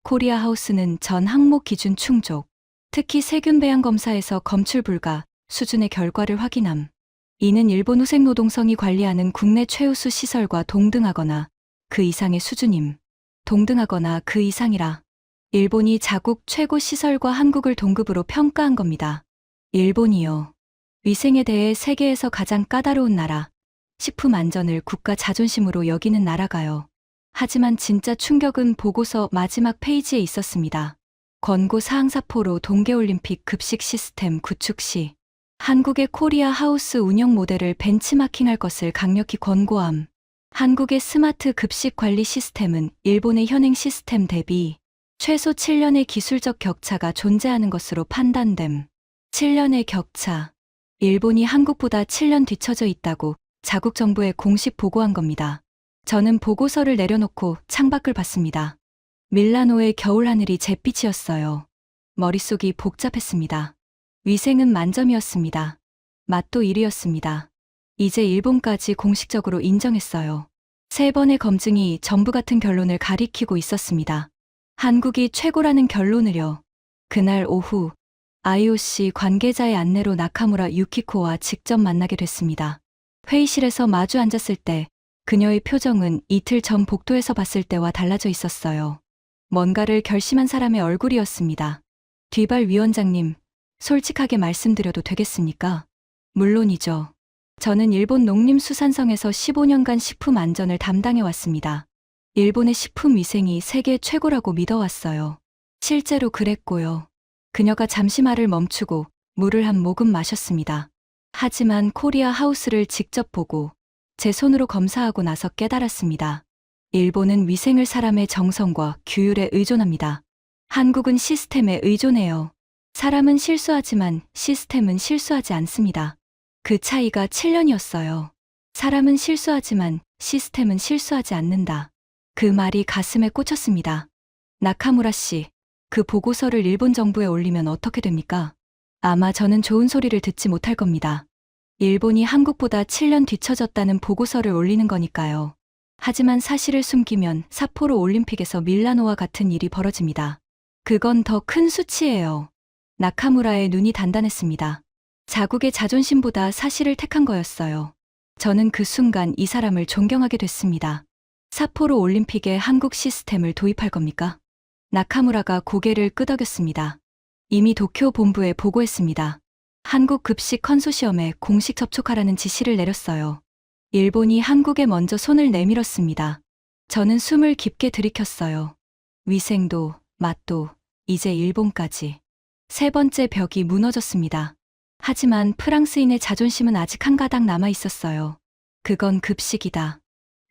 Speaker 1: 코리아 하우스는 전 항목 기준 충족, 특히 세균 배양 검사에서 검출 불가 수준의 결과를 확인함. 이는 일본 후생노동성이 관리하는 국내 최우수 시설과 동등하거나 그 이상의 수준임. 동등하거나 그 이상이라. 일본이 자국 최고 시설과 한국을 동급으로 평가한 겁니다. 일본이요. 위생에 대해 세계에서 가장 까다로운 나라, 식품 안전을 국가 자존심으로 여기는 나라가요. 하지만 진짜 충격은 보고서 마지막 페이지에 있었습니다. 권고 사항사포로 동계올림픽 급식 시스템 구축 시 한국의 코리아 하우스 운영 모델을 벤치마킹할 것을 강력히 권고함. 한국의 스마트 급식 관리 시스템은 일본의 현행 시스템 대비 최소 7년의 기술적 격차가 존재하는 것으로 판단됨. 7년의 격차. 일본이 한국보다 7년 뒤처져 있다고 자국 정부에 공식 보고한 겁니다. 저는 보고서를 내려놓고 창밖을 봤습니다. 밀라노의 겨울 하늘이 잿빛이었어요. 머릿속이 복잡했습니다. 위생은 만점이었습니다. 맛도 1위였습니다. 이제 일본까지 공식적으로 인정했어요. 3번의 검증이 전부 같은 결론을 가리키고 있었습니다. 한국이 최고라는 결론을요. 그날 오후 IOC 관계자의 안내로 나카무라 유키코와 직접 만나게 됐습니다. 회의실에서 마주 앉았을 때 그녀의 표정은 이틀 전 복도에서 봤을 때와 달라져 있었어요. 뭔가를 결심한 사람의 얼굴이었습니다. 뒤발 위원장님, 솔직하게 말씀드려도 되겠습니까? 물론이죠. 저는 일본 농림수산성에서 15년간 식품 안전을 담당해 왔습니다. 일본의 식품 위생이 세계 최고라고 믿어왔어요. 실제로 그랬고요. 그녀가 잠시 말을 멈추고 물을 한 모금 마셨습니다. 하지만 코리아 하우스를 직접 보고 제 손으로 검사하고 나서 깨달았습니다. 일본은 위생을 사람의 정성과 규율에 의존합니다. 한국은 시스템에 의존해요. 사람은 실수하지만 시스템은 실수하지 않습니다. 그 차이가 7년이었어요. 사람은 실수하지만 시스템은 실수하지 않는다. 그 말이 가슴에 꽂혔습니다. 나카무라 씨, 그 보고서를 일본 정부에 올리면 어떻게 됩니까? 아마 저는 좋은 소리를 듣지 못할 겁니다. 일본이 한국보다 7년 뒤처졌다는 보고서를 올리는 거니까요. 하지만 사실을 숨기면 삿포로 올림픽에서 밀라노와 같은 일이 벌어집니다. 그건 더 큰 수치예요. 나카무라의 눈이 단단했습니다. 자국의 자존심보다 사실을 택한 거였어요. 저는 그 순간 이 사람을 존경하게 됐습니다. 삿포로 올림픽에 한국 시스템을 도입할 겁니까? 나카무라가 고개를 끄덕였습니다. 이미 도쿄 본부에 보고했습니다. 한국 급식 컨소시엄에 공식 접촉하라는 지시를 내렸어요. 일본이 한국에 먼저 손을 내밀었습니다. 저는 숨을 깊게 들이켰어요. 위생도, 맛도, 이제 일본까지. 3번째 벽이 무너졌습니다. 하지만 프랑스인의 자존심은 아직 한 가닥 남아 있었어요. 그건 급식이다.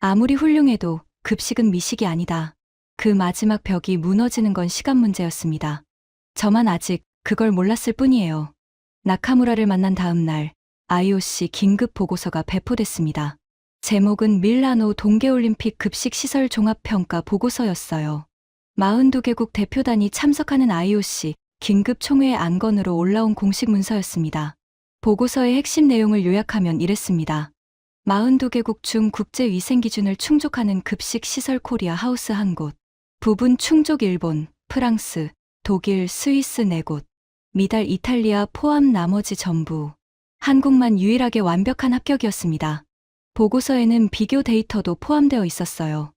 Speaker 1: 아무리 훌륭해도 급식은 미식이 아니다. 그 마지막 벽이 무너지는 건 시간 문제였습니다. 저만 아직 그걸 몰랐을 뿐이에요. 나카무라를 만난 다음 날 IOC 긴급 보고서가 배포됐습니다. 제목은 밀라노 동계올림픽 급식시설 종합평가 보고서였어요. 42개국 대표단이 참석하는 IOC 긴급 총회의 안건으로 올라온 공식 문서였습니다. 보고서의 핵심 내용을 요약하면 이랬습니다. 42개국 중 국제위생기준을 충족하는 급식시설 코리아 하우스 1곳, 부분 충족 일본, 프랑스, 독일, 스위스 4곳, 미달 이탈리아 포함 나머지 전부. 한국만 유일하게 완벽한 합격이었습니다. 보고서에는 비교 데이터도 포함되어 있었어요.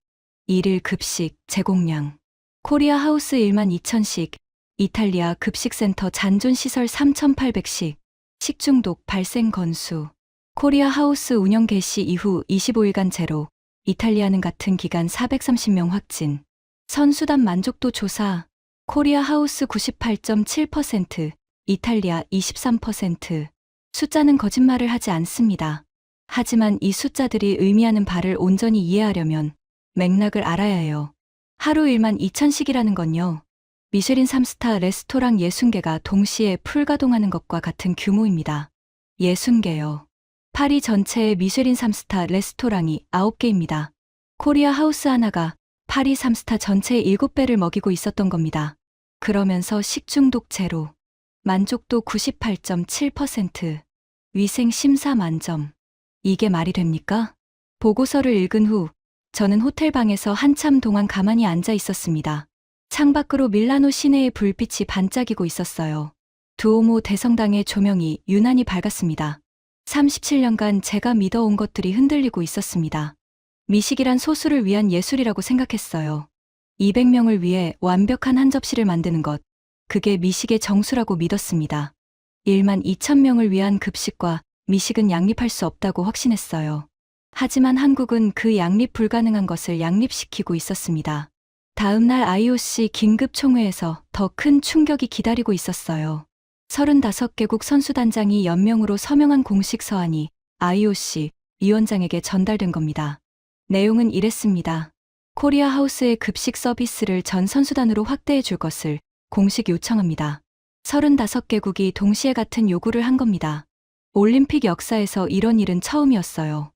Speaker 1: 일일 급식 제공량. 코리아 하우스 1만 2천식, 이탈리아 급식센터 잔존 시설 3,800식, 식중독 발생 건수. 코리아 하우스 운영 개시 이후 25일간 제로, 이탈리아는 같은 기간 430명 확진. 선수단 만족도 조사. 코리아 하우스 98.7%, 이탈리아 23%. 숫자는 거짓말을 하지 않습니다. 하지만 이 숫자들이 의미하는 바를 온전히 이해하려면 맥락을 알아야 해요. 하루 1만 2천씩이라는 건요. 미쉐린 3스타 레스토랑 60개가 동시에 풀가동하는 것과 같은 규모입니다. 60개요. 파리 전체의 미쉐린 3스타 레스토랑이 9개입니다. 코리아 하우스 하나가 파리 3스타 전체의 7배를 먹이고 있었던 겁니다. 그러면서 식중독 제로, 만족도 98.7%, 위생 심사 만점. 이게 말이 됩니까? 보고서를 읽은 후 저는 호텔방에서 한참 동안 가만히 앉아 있었습니다. 창밖으로 밀라노 시내의 불빛이 반짝이고 있었어요. 두오모 대성당의 조명이 유난히 밝았습니다. 37년간 제가 믿어온 것들이 흔들리고 있었습니다. 미식이란 소수를 위한 예술이라고 생각했어요. 200명을 위해 완벽한 한 접시를 만드는 것, 그게 미식의 정수라고 믿었습니다. 1만 2천 명을 위한 급식과 미식은 양립할 수 없다고 확신했어요. 하지만 한국은 그 양립 불가능한 것을 양립시키고 있었습니다. 다음 날 IOC 긴급 총회에서 더 큰 충격이 기다리고 있었어요. 35개국 선수단장이 연명으로 서명한 공식 서한이 IOC 위원장에게 전달된 겁니다. 내용은 이랬습니다. 코리아 하우스의 급식 서비스를 전 선수단으로 확대해 줄 것을 공식 요청합니다. 35개국이 동시에 같은 요구를 한 겁니다. 올림픽 역사에서 이런 일은 처음이었어요.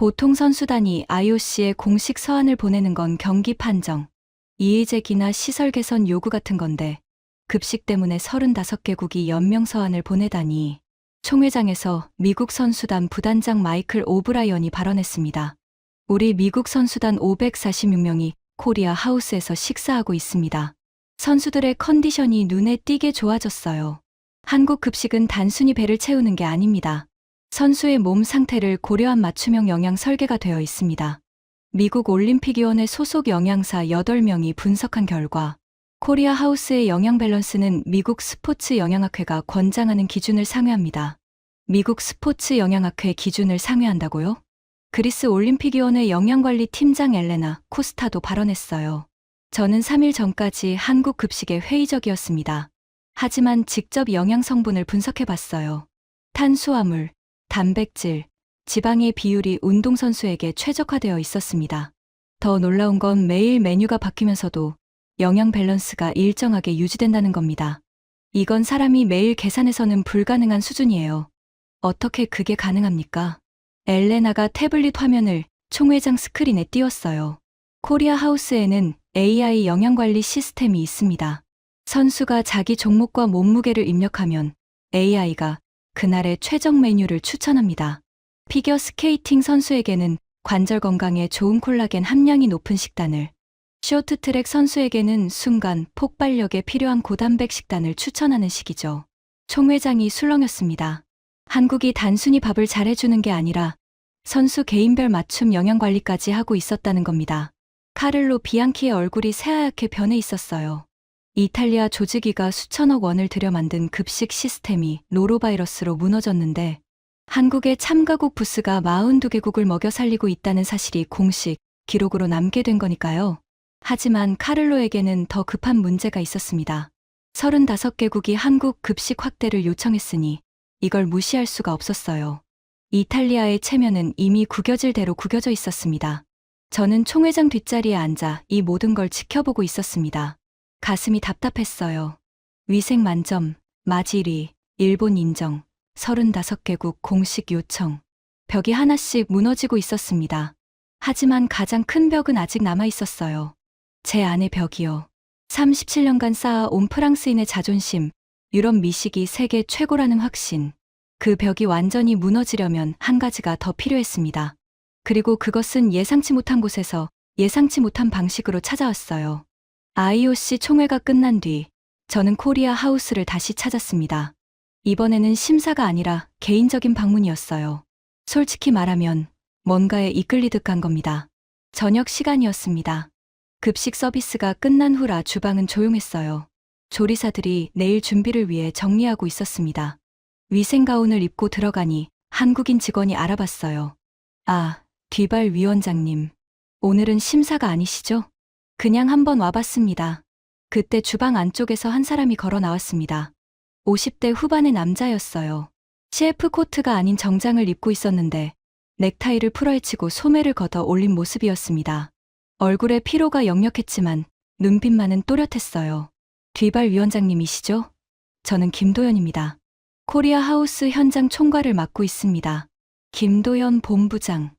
Speaker 1: 보통 선수단이 IOC에 공식 서한을 보내는 건 경기 판정, 이의제기나 시설 개선 요구 같은 건데 급식 때문에 35개국이 연명 서한을 보내다니. 총회장에서 미국 선수단 부단장 마이클 오브라이언이 발언했습니다. 우리 미국 선수단 546명이 코리아 하우스에서 식사하고 있습니다. 선수들의 컨디션이 눈에 띄게 좋아졌어요. 한국 급식은 단순히 배를 채우는 게 아닙니다. 선수의 몸 상태를 고려한 맞춤형 영양 설계가 되어 있습니다. 미국 올림픽위원회 소속 영양사 8명이 분석한 결과 코리아 하우스의 영양 밸런스는 미국 스포츠 영양학회가 권장하는 기준을 상회합니다. 미국 스포츠 영양학회 기준을 상회한다고요? 그리스 올림픽위원회 영양관리 팀장 엘레나 코스타도 발언했어요. 저는 3일 전까지 한국 급식에 회의적이었습니다. 하지만 직접 영양 성분을 분석해봤어요. 탄수화물, 단백질, 지방의 비율이 운동선수에게 최적화되어 있었습니다. 더 놀라운 건 매일 메뉴가 바뀌면서도 영양 밸런스가 일정하게 유지된다는 겁니다. 이건 사람이 매일 계산해서는 불가능한 수준이에요. 어떻게 그게 가능합니까? 엘레나가 태블릿 화면을 총회장 스크린에 띄웠어요. 코리아 하우스에는 AI 영양관리 시스템이 있습니다. 선수가 자기 종목과 몸무게를 입력하면 AI가 그날의 최종 메뉴를 추천합니다. 피겨 스케이팅 선수에게는 관절 건강에 좋은 콜라겐 함량이 높은 식단을, 쇼트트랙 선수에게는 순간 폭발력에 필요한 고단백 식단을 추천하는 식이죠. 총회장이 술렁였습니다. 한국이 단순히 밥을 잘해주는 게 아니라 선수 개인별 맞춤 영양 관리까지 하고 있었다는 겁니다. 카를로 비앙키의 얼굴이 새하얗게 변해 있었어요. 이탈리아 조직위가 수천억 원을 들여 만든 급식 시스템이 노로바이러스로 무너졌는데 한국의 참가국 부스가 42개국을 먹여 살리고 있다는 사실이 공식 기록으로 남게 된 거니까요. 하지만 카를로에게는 더 급한 문제가 있었습니다. 35개국이 한국 급식 확대를 요청했으니 이걸 무시할 수가 없었어요. 이탈리아의 체면은 이미 구겨질 대로 구겨져 있었습니다. 저는 총회장 뒷자리에 앉아 이 모든 걸 지켜보고 있었습니다. 가슴이 답답했어요. 위생 만점, 마지리, 일본 인정, 35개국 공식 요청. 벽이 하나씩 무너지고 있었습니다. 하지만 가장 큰 벽은 아직 남아 있었어요. 제 안의 벽이요. 37년간 쌓아온 프랑스인의 자존심, 유럽 미식이 세계 최고라는 확신. 그 벽이 완전히 무너지려면 한 가지가 더 필요했습니다. 그리고 그것은 예상치 못한 곳에서 예상치 못한 방식으로 찾아왔어요. IOC 총회가 끝난 뒤 저는 코리아 하우스를 다시 찾았습니다. 이번에는 심사가 아니라 개인적인 방문이었어요. 솔직히 말하면 뭔가에 이끌리듯 간 겁니다. 저녁 시간이었습니다. 급식 서비스가 끝난 후라 주방은 조용했어요. 조리사들이 내일 준비를 위해 정리하고 있었습니다. 위생 가운을 입고 들어가니 한국인 직원이 알아봤어요. 아, 뒤발 위원장님. 오늘은 심사가 아니시죠? 그냥 한번 와봤습니다. 그때 주방 안쪽에서 한 사람이 걸어 나왔습니다. 50대 후반의 남자였어요. CF 코트가 아닌 정장을 입고 있었는데 넥타이를 풀어헤치고 소매를 걷어 올린 모습이었습니다. 얼굴에 피로가 역력했지만 눈빛만은 또렷했어요. 뒤발 위원장님이시죠? 저는 김도연입니다. 코리아 하우스 현장 총괄을 맡고 있습니다. 김도연 본부장.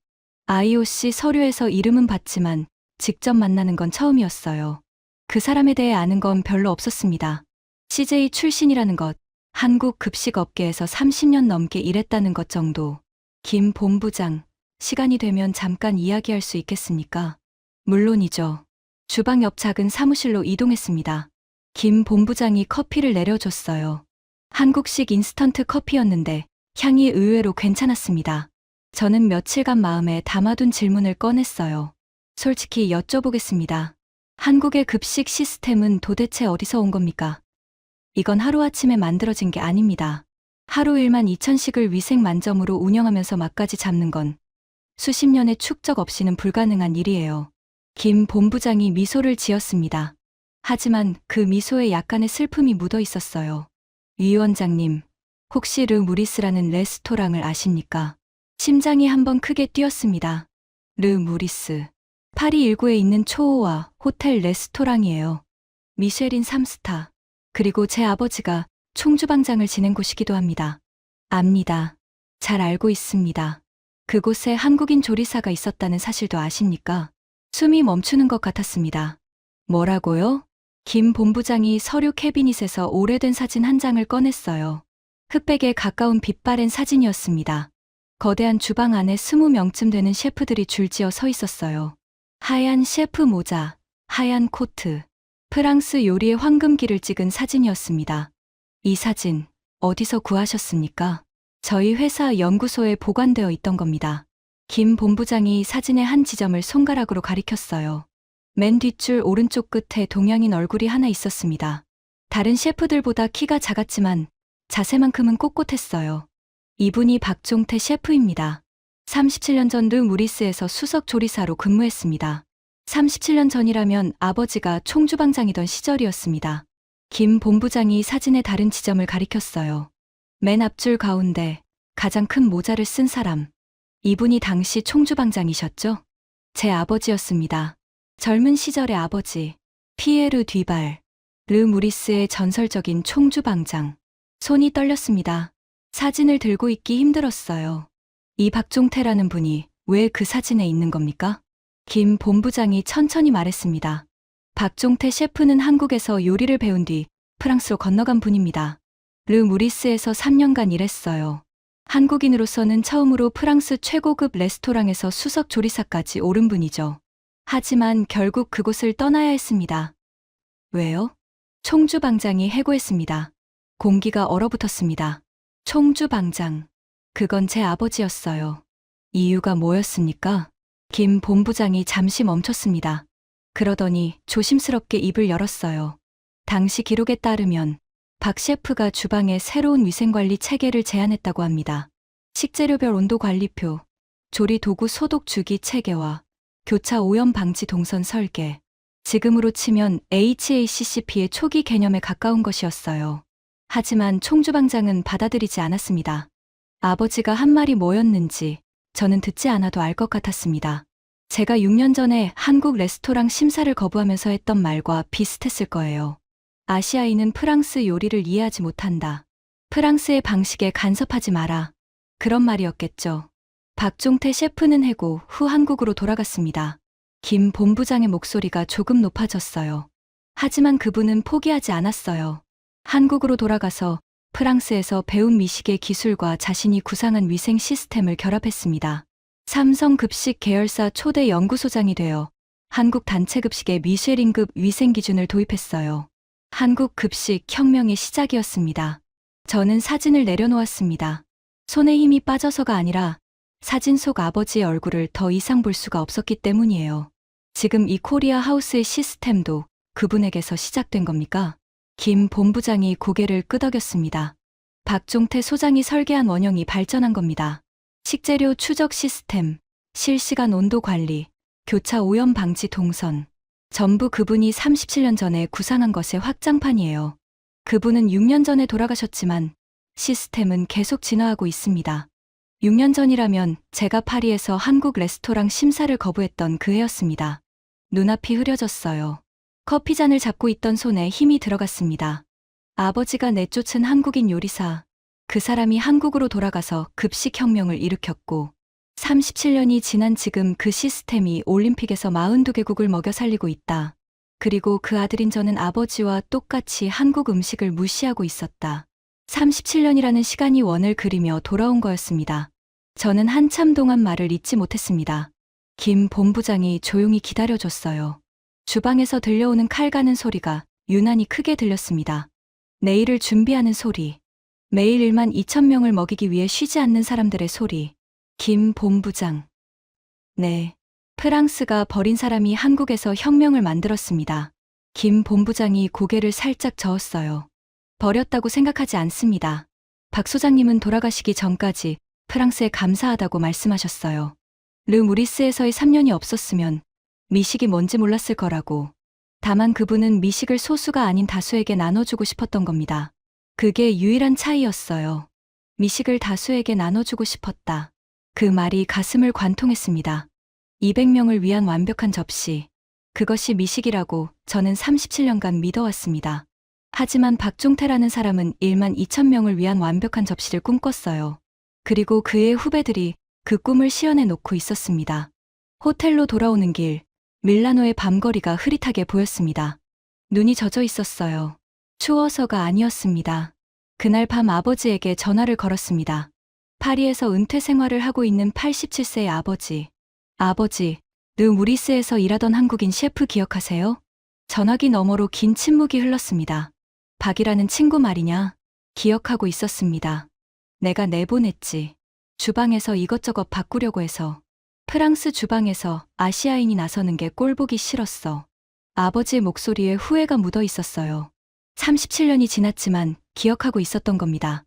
Speaker 1: IOC 서류에서 이름은 봤지만 직접 만나는 건 처음이었어요. 그 사람에 대해 아는 건 별로 없었습니다. CJ 출신이라는 것, 한국 급식 업계에서 30년 넘게 일했다는 것 정도. 김 본부장, 시간이 되면 잠깐 이야기할 수 있겠습니까? 물론이죠. 주방 옆 작은 사무실로 이동했습니다. 김 본부장이 커피를 내려줬어요. 한국식 인스턴트 커피였는데 향이 의외로 괜찮았습니다. 저는 며칠간 마음에 담아둔 질문을 꺼냈어요. 솔직히 여쭤보겠습니다. 한국의 급식 시스템은 도대체 어디서 온 겁니까? 이건 하루아침에 만들어진 게 아닙니다. 하루 1만 2천식을 위생 만점으로 운영하면서 막까지 잡는 건 수십 년의 축적 없이는 불가능한 일이에요. 김 본부장이 미소를 지었습니다. 하지만 그 미소에 약간의 슬픔이 묻어 있었어요. 위원장님, 혹시 르 무리스라는 레스토랑을 아십니까? 심장이 한번 크게 뛰었습니다. 르 무리스. 파리 1구에 있는 초호화 호텔 레스토랑이에요. 미쉐린 3스타. 그리고 제 아버지가 총주방장을 지낸 곳이기도 합니다. 압니다. 잘 알고 있습니다. 그곳에 한국인 조리사가 있었다는 사실도 아십니까? 숨이 멈추는 것 같았습니다. 뭐라고요? 김 본부장이 서류 캐비닛에서 오래된 사진 한 장을 꺼냈어요. 흑백에 가까운 빛바랜 사진이었습니다. 거대한 주방 안에 20명쯤 되는 셰프들이 줄지어 서 있었어요. 하얀 셰프 모자, 하얀 코트, 프랑스 요리의 황금기를 찍은 사진이었습니다. 이 사진, 어디서 구하셨습니까? 저희 회사 연구소에 보관되어 있던 겁니다. 김 본부장이 사진의 한 지점을 손가락으로 가리켰어요. 맨 뒷줄 오른쪽 끝에 동양인 얼굴이 하나 있었습니다. 다른 셰프들보다 키가 작았지만 자세만큼은 꼿꼿했어요. 이분이 박종태 셰프입니다. 37년 전 르 무리스에서 수석 조리사로 근무했습니다. 37년 전이라면 아버지가 총주방장이던 시절이었습니다. 김 본부장이 사진의 다른 지점을 가리켰어요. 맨 앞줄 가운데 가장 큰 모자를 쓴 사람. 이분이 당시 총주방장이셨죠? 제 아버지였습니다. 젊은 시절의 아버지, 피에르 뒤발, 르 무리스의 전설적인 총주방장. 손이 떨렸습니다. 사진을 들고 있기 힘들었어요. 이 박종태라는 분이 왜 그 사진에 있는 겁니까? 김 본부장이 천천히 말했습니다. 박종태 셰프는 한국에서 요리를 배운 뒤 프랑스로 건너간 분입니다. 르 무리스에서 3년간 일했어요. 한국인으로서는 처음으로 프랑스 최고급 레스토랑에서 수석 조리사까지 오른 분이죠. 하지만 결국 그곳을 떠나야 했습니다. 왜요? 총주방장이 해고했습니다. 공기가 얼어붙었습니다. 총주방장. 그건 제 아버지였어요. 이유가 뭐였습니까? 김 본부장이 잠시 멈췄습니다. 그러더니 조심스럽게 입을 열었어요. 당시 기록에 따르면 박 셰프가 주방에 새로운 위생관리 체계를 제안했다고 합니다. 식재료별 온도 관리표, 조리 도구 소독 주기 체계와 교차 오염 방지 동선 설계. 지금으로 치면 HACCP의 초기 개념에 가까운 것이었어요. 하지만 총주방장은 받아들이지 않았습니다. 아버지가 한 말이 뭐였는지 저는 듣지 않아도 알 것 같았습니다. 제가 6년 전에 한국 레스토랑 심사를 거부하면서 했던 말과 비슷했을 거예요. 아시아인은 프랑스 요리를 이해하지 못한다. 프랑스의 방식에 간섭하지 마라. 그런 말이었겠죠. 박종태 셰프는 해고 후 한국으로 돌아갔습니다. 김 본부장의 목소리가 조금 높아졌어요. 하지만 그분은 포기하지 않았어요. 한국으로 돌아가서 프랑스에서 배운 미식의 기술과 자신이 구상한 위생 시스템을 결합했습니다. 삼성급식 계열사 초대 연구소장이 되어 한국 단체급식의 미쉐린급 위생 기준을 도입했어요. 한국 급식 혁명의 시작이었습니다. 저는 사진을 내려놓았습니다. 손에 힘이 빠져서가 아니라 사진 속 아버지의 얼굴을 더 이상 볼 수가 없었기 때문이에요. 지금 이 코리아 하우스의 시스템도 그분에게서 시작된 겁니까? 김 본부장이 고개를 끄덕였습니다. 박종태 소장이 설계한 원형이 발전한 겁니다. 식재료 추적 시스템, 실시간 온도 관리, 교차 오염 방지 동선. 전부 그분이 37년 전에 구상한 것의 확장판이에요. 그분은 6년 전에 돌아가셨지만 시스템은 계속 진화하고 있습니다. 6년 전이라면 제가 파리에서 한국 레스토랑 심사를 거부했던 그 해였습니다. 눈앞이 흐려졌어요. 커피잔을 잡고 있던 손에 힘이 들어갔습니다. 아버지가 내쫓은 한국인 요리사. 그 사람이 한국으로 돌아가서 급식혁명을 일으켰고 37년이 지난 지금 그 시스템이 올림픽에서 42개국을 먹여 살리고 있다. 그리고 그 아들인 저는 아버지와 똑같이 한국 음식을 무시하고 있었다. 37년이라는 시간이 원을 그리며 돌아온 거였습니다. 저는 한참 동안 말을 잇지 못했습니다. 김 본부장이 조용히 기다려줬어요. 주방에서 들려오는 칼 가는 소리가 유난히 크게 들렸습니다. 내일을 준비하는 소리. 매일 1만 2천 명을 먹이기 위해 쉬지 않는 사람들의 소리. 김 본부장. 네. 프랑스가 버린 사람이 한국에서 혁명을 만들었습니다. 김 본부장이 고개를 살짝 저었어요. 버렸다고 생각하지 않습니다. 박 소장님은 돌아가시기 전까지 프랑스에 감사하다고 말씀하셨어요. 르 무리스에서의 3년이 없었으면 미식이 뭔지 몰랐을 거라고. 다만 그분은 미식을 소수가 아닌 다수에게 나눠주고 싶었던 겁니다. 그게 유일한 차이였어요. 미식을 다수에게 나눠주고 싶었다. 그 말이 가슴을 관통했습니다. 200명을 위한 완벽한 접시. 그것이 미식이라고 저는 37년간 믿어왔습니다. 하지만 박종태라는 사람은 1만 2천 명을 위한 완벽한 접시를 꿈꿨어요. 그리고 그의 후배들이 그 꿈을 시연해 놓고 있었습니다. 호텔로 돌아오는 길, 밀라노의 밤거리가 흐릿하게 보였습니다. 눈이 젖어 있었어요. 추워서가 아니었습니다. 그날 밤 아버지에게 전화를 걸었습니다. 파리에서 은퇴 생활을 하고 있는 87세의 아버지. 아버지, 르무리스에서 일하던 한국인 셰프 기억하세요? 전화기 너머로 긴 침묵이 흘렀습니다. 박이라는 친구 말이냐? 기억하고 있었습니다. 내가 내보냈지. 주방에서 이것저것 바꾸려고 해서. 프랑스 주방에서 아시아인이 나서는 게 꼴보기 싫었어. 아버지의 목소리에 후회가 묻어 있었어요. 37년이 지났지만 기억하고 있었던 겁니다.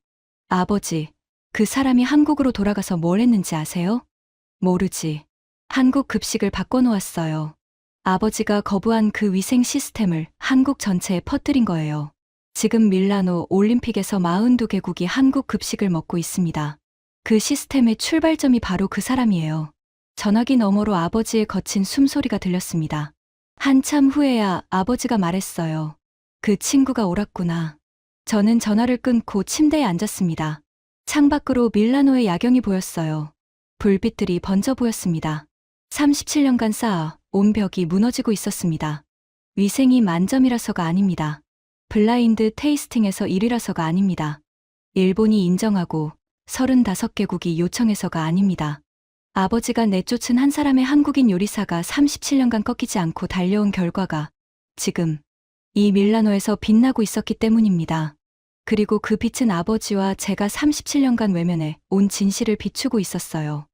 Speaker 1: 아버지, 그 사람이 한국으로 돌아가서 뭘 했는지 아세요? 모르지. 한국 급식을 바꿔놓았어요. 아버지가 거부한 그 위생 시스템을 한국 전체에 퍼뜨린 거예요. 지금 밀라노 올림픽에서 42개국이 한국 급식을 먹고 있습니다. 그 시스템의 출발점이 바로 그 사람이에요. 전화기 너머로 아버지의 거친 숨소리가 들렸습니다. 한참 후에야 아버지가 말했어요. 그 친구가 옳았구나. 저는 전화를 끊고 침대에 앉았습니다. 창밖으로 밀라노의 야경이 보였어요. 불빛들이 번져 보였습니다. 37년간 쌓아 온 벽이 무너지고 있었습니다. 위생이 만점이라서가 아닙니다. 블라인드 테이스팅에서 1위라서가 아닙니다. 일본이 인정하고 35개국이 요청해서가 아닙니다. 아버지가 내쫓은 한 사람의 한국인 요리사가 37년간 꺾이지 않고 달려온 결과가 지금 이 밀라노에서 빛나고 있었기 때문입니다. 그리고 그 빛은 아버지와 제가 37년간 외면해 온 진실을 비추고 있었어요.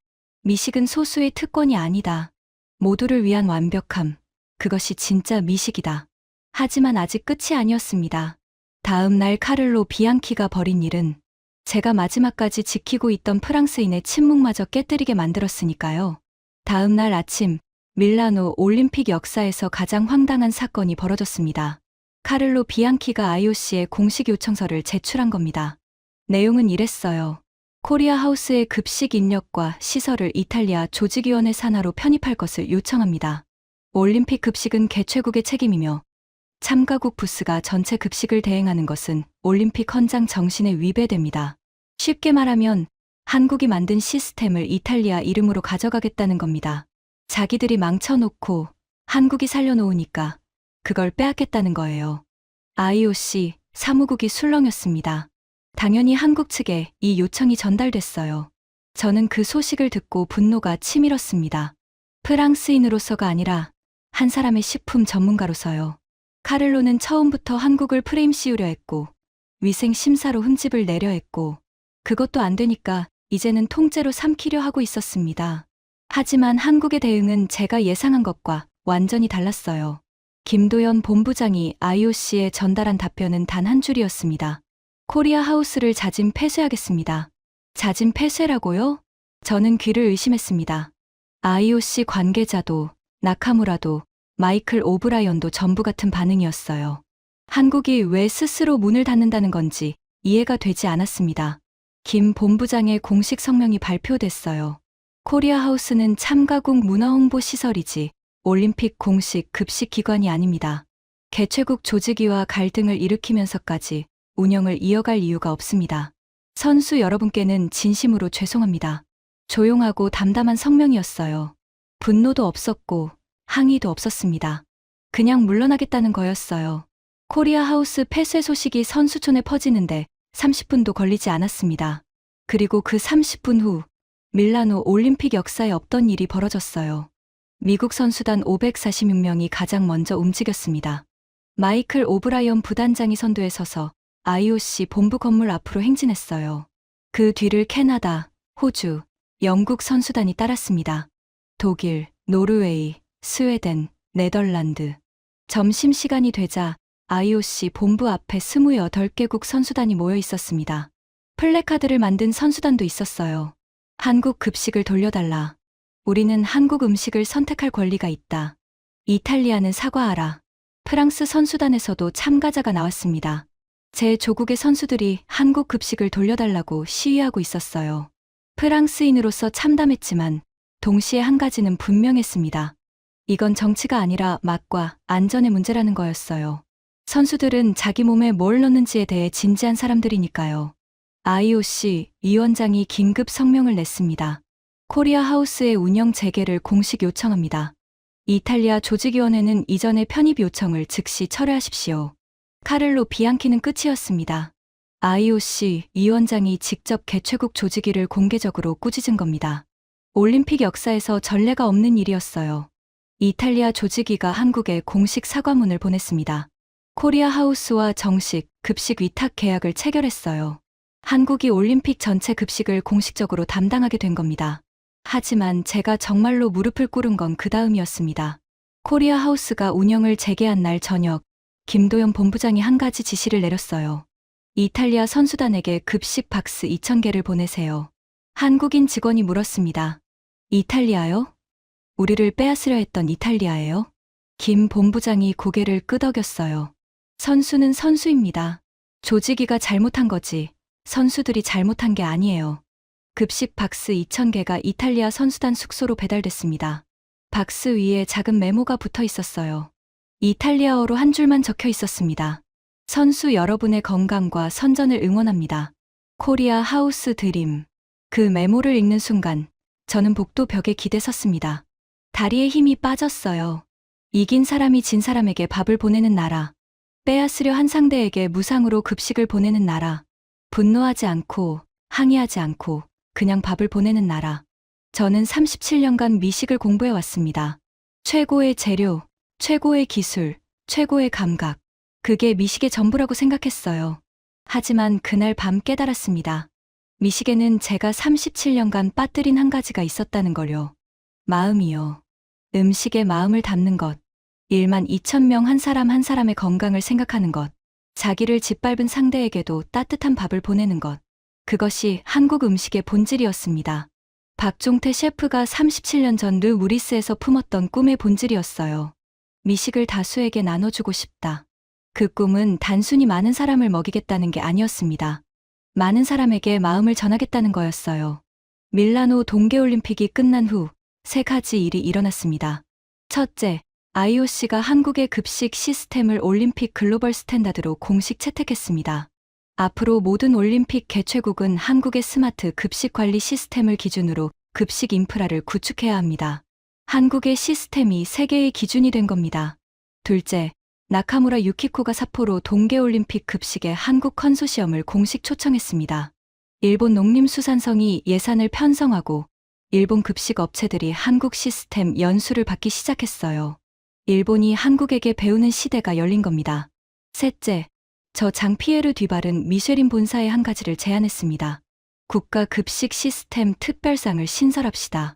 Speaker 1: 미식은 소수의 특권이 아니다. 모두를 위한 완벽함. 그것이 진짜 미식이다. 하지만 아직 끝이 아니었습니다. 다음 날 카를로 비앙키가 벌인 일은 제가 마지막까지 지키고 있던 프랑스인의 침묵마저 깨뜨리게 만들었으니까요. 다음 날 아침 밀라노 올림픽 역사에서 가장 황당한 사건이 벌어졌습니다. 카를로 비앙키가 IOC에 공식 요청서를 제출한 겁니다. 내용은 이랬어요. 코리아 하우스의 급식 인력과 시설을 이탈리아 조직위원회 산하로 편입할 것을 요청합니다. 올림픽 급식은 개최국의 책임이며 참가국 부스가 전체 급식을 대행하는 것은 올림픽 헌장 정신에 위배됩니다. 쉽게 말하면 한국이 만든 시스템을 이탈리아 이름으로 가져가겠다는 겁니다. 자기들이 망쳐놓고 한국이 살려놓으니까 그걸 빼앗겠다는 거예요. IOC 사무국이 술렁였습니다. 당연히 한국 측에 이 요청이 전달됐어요. 저는 그 소식을 듣고 분노가 치밀었습니다. 프랑스인으로서가 아니라 한 사람의 식품 전문가로서요. 카를로는 처음부터 한국을 프레임 씌우려 했고 위생 심사로 흠집을 내려 했고 그것도 안 되니까 이제는 통째로 삼키려 하고 있었습니다. 하지만 한국의 대응은 제가 예상한 것과 완전히 달랐어요. 김도연 본부장이 IOC에 전달한 답변은 단 한 줄이었습니다. 코리아 하우스를 자진 폐쇄하겠습니다. 자진 폐쇄라고요? 저는 귀를 의심했습니다. IOC 관계자도 나카무라도 마이클 오브라이언도 전부 같은 반응이었어요. 한국이 왜 스스로 문을 닫는다는 건지 이해가 되지 않았습니다. 김 본부장의 공식 성명이 발표됐어요. 코리아 하우스는 참가국 문화홍보 시설이지 올림픽 공식 급식 기관이 아닙니다. 개최국 조직위와 갈등을 일으키면서까지 운영을 이어갈 이유가 없습니다. 선수 여러분께는 진심으로 죄송합니다. 조용하고 담담한 성명이었어요. 분노도 없었고 항의도 없었습니다. 그냥 물러나겠다는 거였어요. 코리아 하우스 폐쇄 소식이 선수촌에 퍼지는데 30분도 걸리지 않았습니다. 그리고 그 30분 후 밀라노 올림픽 역사에 없던 일이 벌어졌어요. 미국 선수단 546명이 가장 먼저 움직였습니다. 마이클 오브라이언 부단장이 선두에 서서 IOC 본부 건물 앞으로 행진했어요. 그 뒤를 캐나다, 호주, 영국 선수단이 따랐습니다. 독일, 노르웨이, 스웨덴, 네덜란드. 점심시간이 되자 IOC 본부 앞에 28개국 선수단이 모여 있었습니다. 플래카드를 만든 선수단도 있었어요. 한국 급식을 돌려달라. 우리는 한국 음식을 선택할 권리가 있다. 이탈리아는 사과하라. 프랑스 선수단에서도 참가자가 나왔습니다. 제 조국의 선수들이 한국 급식을 돌려달라고 시위하고 있었어요. 프랑스인으로서 참담했지만 동시에 한 가지는 분명했습니다. 이건 정치가 아니라 맛과 안전의 문제라는 거였어요. 선수들은 자기 몸에 뭘 넣는지에 대해 진지한 사람들이니까요. IOC 위원장이 긴급 성명을 냈습니다. 코리아 하우스의 운영 재개를 공식 요청합니다. 이탈리아 조직위원회는 이전의 편입 요청을 즉시 철회하십시오. 카를로 비앙키는 끝이었습니다. IOC 위원장이 직접 개최국 조직위를 공개적으로 꾸짖은 겁니다. 올림픽 역사에서 전례가 없는 일이었어요. 이탈리아 조직위가 한국에 공식 사과문을 보냈습니다. 코리아 하우스와 정식 급식 위탁 계약을 체결했어요. 한국이 올림픽 전체 급식을 공식적으로 담당하게 된 겁니다. 하지만 제가 정말로 무릎을 꿇은 건 그 다음이었습니다. 코리아 하우스가 운영을 재개한 날 저녁, 김도연 본부장이 한 가지 지시를 내렸어요. 이탈리아 선수단에게 급식 박스 2,000개를 보내세요. 한국인 직원이 물었습니다. 이탈리아요? 우리를 빼앗으려 했던 이탈리아예요? 김 본부장이 고개를 끄덕였어요. 선수는 선수입니다. 조직위가 잘못한 거지, 선수들이 잘못한 게 아니에요. 급식 박스 2,000개가 이탈리아 선수단 숙소로 배달됐습니다. 박스 위에 작은 메모가 붙어 있었어요. 이탈리아어로 한 줄만 적혀 있었습니다. 선수 여러분의 건강과 선전을 응원합니다. 코리아 하우스 드림. 그 메모를 읽는 순간 저는 복도 벽에 기대 섰습니다. 다리에 힘이 빠졌어요. 이긴 사람이 진 사람에게 밥을 보내는 나라. 빼앗으려 한 상대에게 무상으로 급식을 보내는 나라. 분노하지 않고 항의하지 않고 그냥 밥을 보내는 나라. 저는 37년간 미식을 공부해 왔습니다. 최고의 재료, 최고의 기술, 최고의 감각. 그게 미식의 전부라고 생각했어요. 하지만 그날 밤 깨달았습니다. 미식에는 제가 37년간 빠뜨린 한 가지가 있었다는 걸요. 마음이요. 음식에 마음을 담는 것. 1만 2천 명 한 사람 한 사람의 건강을 생각하는 것. 자기를 짓밟은 상대에게도 따뜻한 밥을 보내는 것. 그것이 한국 음식의 본질이었습니다. 박종태 셰프가 37년 전 르 무리스에서 품었던 꿈의 본질이었어요. 미식을 다수에게 나눠주고 싶다. 그 꿈은 단순히 많은 사람을 먹이겠다는 게 아니었습니다. 많은 사람에게 마음을 전하겠다는 거였어요. 밀라노 동계올림픽이 끝난 후 3가지 일이 일어났습니다. 첫째, IOC가 한국의 급식 시스템을 올림픽 글로벌 스탠다드로 공식 채택했습니다. 앞으로 모든 올림픽 개최국은 한국의 스마트 급식 관리 시스템을 기준으로 급식 인프라를 구축해야 합니다. 한국의 시스템이 세계의 기준이 된 겁니다. 둘째, 나카무라 유키코가 삿포로 동계올림픽 급식의 한국 컨소시엄을 공식 초청했습니다. 일본 농림수산성이 예산을 편성하고 일본 급식 업체들이 한국 시스템 연수를 받기 시작했어요. 일본이 한국에게 배우는 시대가 열린 겁니다. 셋째, 저 장피에르 뒤바른 미쉐린 본사의 한 가지를 제안했습니다. 국가 급식 시스템 특별상을 신설합시다.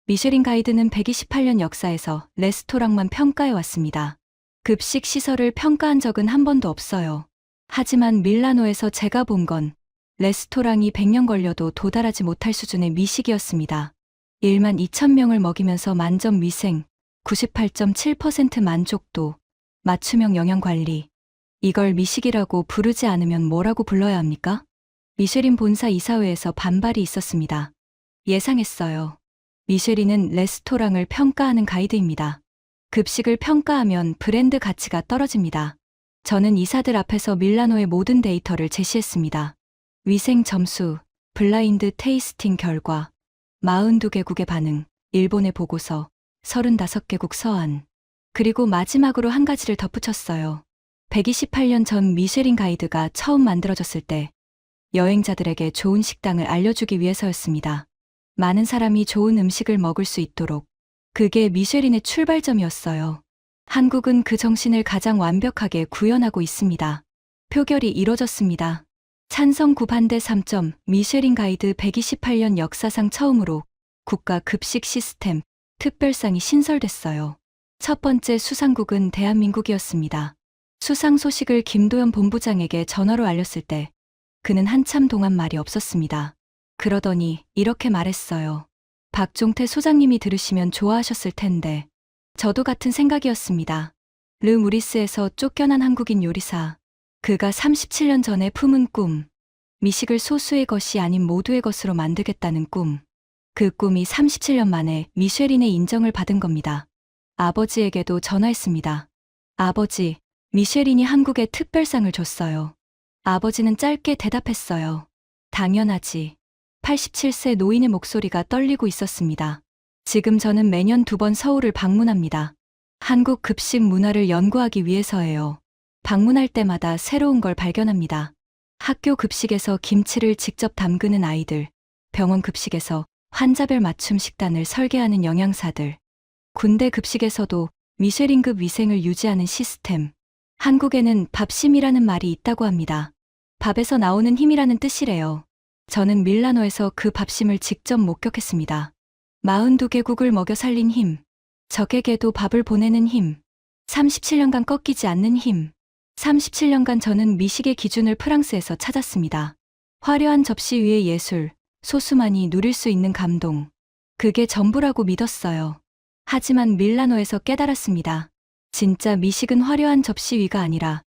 Speaker 1: 미쉐린 가이드는 128년 역사에서 레스토랑만 평가해 왔습니다. 급식 시설을 평가한 적은 한 번도 없어요. 하지만 밀라노에서 제가 본 건 레스토랑이 100년 걸려도 도달하지 못할 수준의 미식이었습니다. 1만 2천 명을 먹이면서 만점 위생, 98.7% 만족도, 맞춤형 영양관리. 이걸 미식이라고 부르지 않으면 뭐라고 불러야 합니까? 미쉐린 본사 이사회에서 반발이 있었습니다. 예상했어요. 미쉐린은 레스토랑을 평가하는 가이드입니다. 급식을 평가하면 브랜드 가치가 떨어집니다. 저는 이사들 앞에서 밀라노의 모든 데이터를 제시했습니다. 위생 점수, 블라인드 테이스팅 결과, 42개국의 반응, 일본의 보고서, 35개국 서한. 그리고 마지막으로 한 가지를 덧붙였어요. 128년 전 미쉐린 가이드가 처음 만들어졌을 때 여행자들에게 좋은 식당을 알려주기 위해서였습니다. 많은 사람이 좋은 음식을 먹을 수 있도록. 그게 미쉐린의 출발점이었어요. 한국은 그 정신을 가장 완벽하게 구현하고 있습니다. 표결이 이뤄졌습니다. 찬성 9반대 3점, 미쉐린 가이드 128년 역사상 처음으로 국가 급식 시스템 특별상이 신설됐어요. 첫 번째 수상국은 대한민국이었습니다. 수상 소식을 김도연 본부장에게 전화로 알렸을 때 그는 한참 동안 말이 없었습니다. 그러더니 이렇게 말했어요. 박종태 소장님이 들으시면 좋아하셨을 텐데. 저도 같은 생각이었습니다. 르 무리스에서 쫓겨난 한국인 요리사. 그가 37년 전에 품은 꿈. 미식을 소수의 것이 아닌 모두의 것으로 만들겠다는 꿈. 그 꿈이 37년 만에 미쉐린의 인정을 받은 겁니다. 아버지에게도 전화했습니다. 아버지, 미쉐린이 한국에 특별상을 줬어요. 아버지는 짧게 대답했어요. 당연하지. 87세 노인의 목소리가 떨리고 있었습니다. 지금 저는 매년 2번 서울을 방문합니다. 한국 급식 문화를 연구하기 위해서예요. 방문할 때마다 새로운 걸 발견합니다. 학교 급식에서 김치를 직접 담그는 아이들, 병원 급식에서 환자별 맞춤 식단을 설계하는 영양사들, 군대 급식에서도 미쉐린급 위생을 유지하는 시스템. 한국에는 밥심이라는 말이 있다고 합니다. 밥에서 나오는 힘이라는 뜻이래요. 저는 밀라노에서 그 밥심을 직접 목격했습니다. 42개국을 먹여 살린 힘, 적에게도 밥을 보내는 힘, 37년간 꺾이지 않는 힘. 37년간 저는 미식의 기준을 프랑스에서 찾았습니다. 화려한 접시 위의 예술, 소수만이 누릴 수 있는 감동. 그게 전부라고 믿었어요. 하지만 밀라노에서 깨달았습니다. 진짜 미식은 화려한 접시 위가 아니라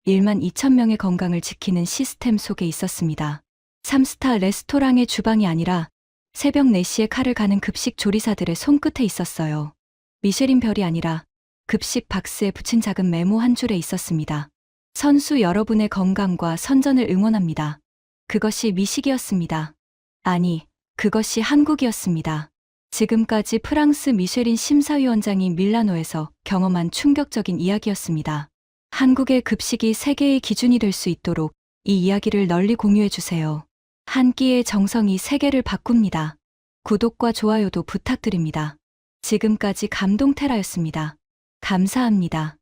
Speaker 1: 1만 2천 명의 건강을 지키는 시스템 속에 있었습니다. 3스타 레스토랑의 주방이 아니라 새벽 4시에 칼을 가는 급식 조리사들의 손끝에 있었어요. 미쉐린 별이 아니라 급식 박스에 붙인 작은 메모 한 줄에 있었습니다. 선수 여러분의 건강과 선전을 응원합니다. 그것이 미식이었습니다. 아니, 그것이 한국이었습니다. 지금까지 프랑스 미쉐린 심사위원장이 밀라노에서 경험한 충격적인 이야기였습니다. 한국의 급식이 세계의 기준이 될 수 있도록 이 이야기를 널리 공유해 주세요. 한 끼의 정성이 세계를 바꿉니다. 구독과 좋아요도 부탁드립니다. 지금까지 감동테라였습니다. 감사합니다.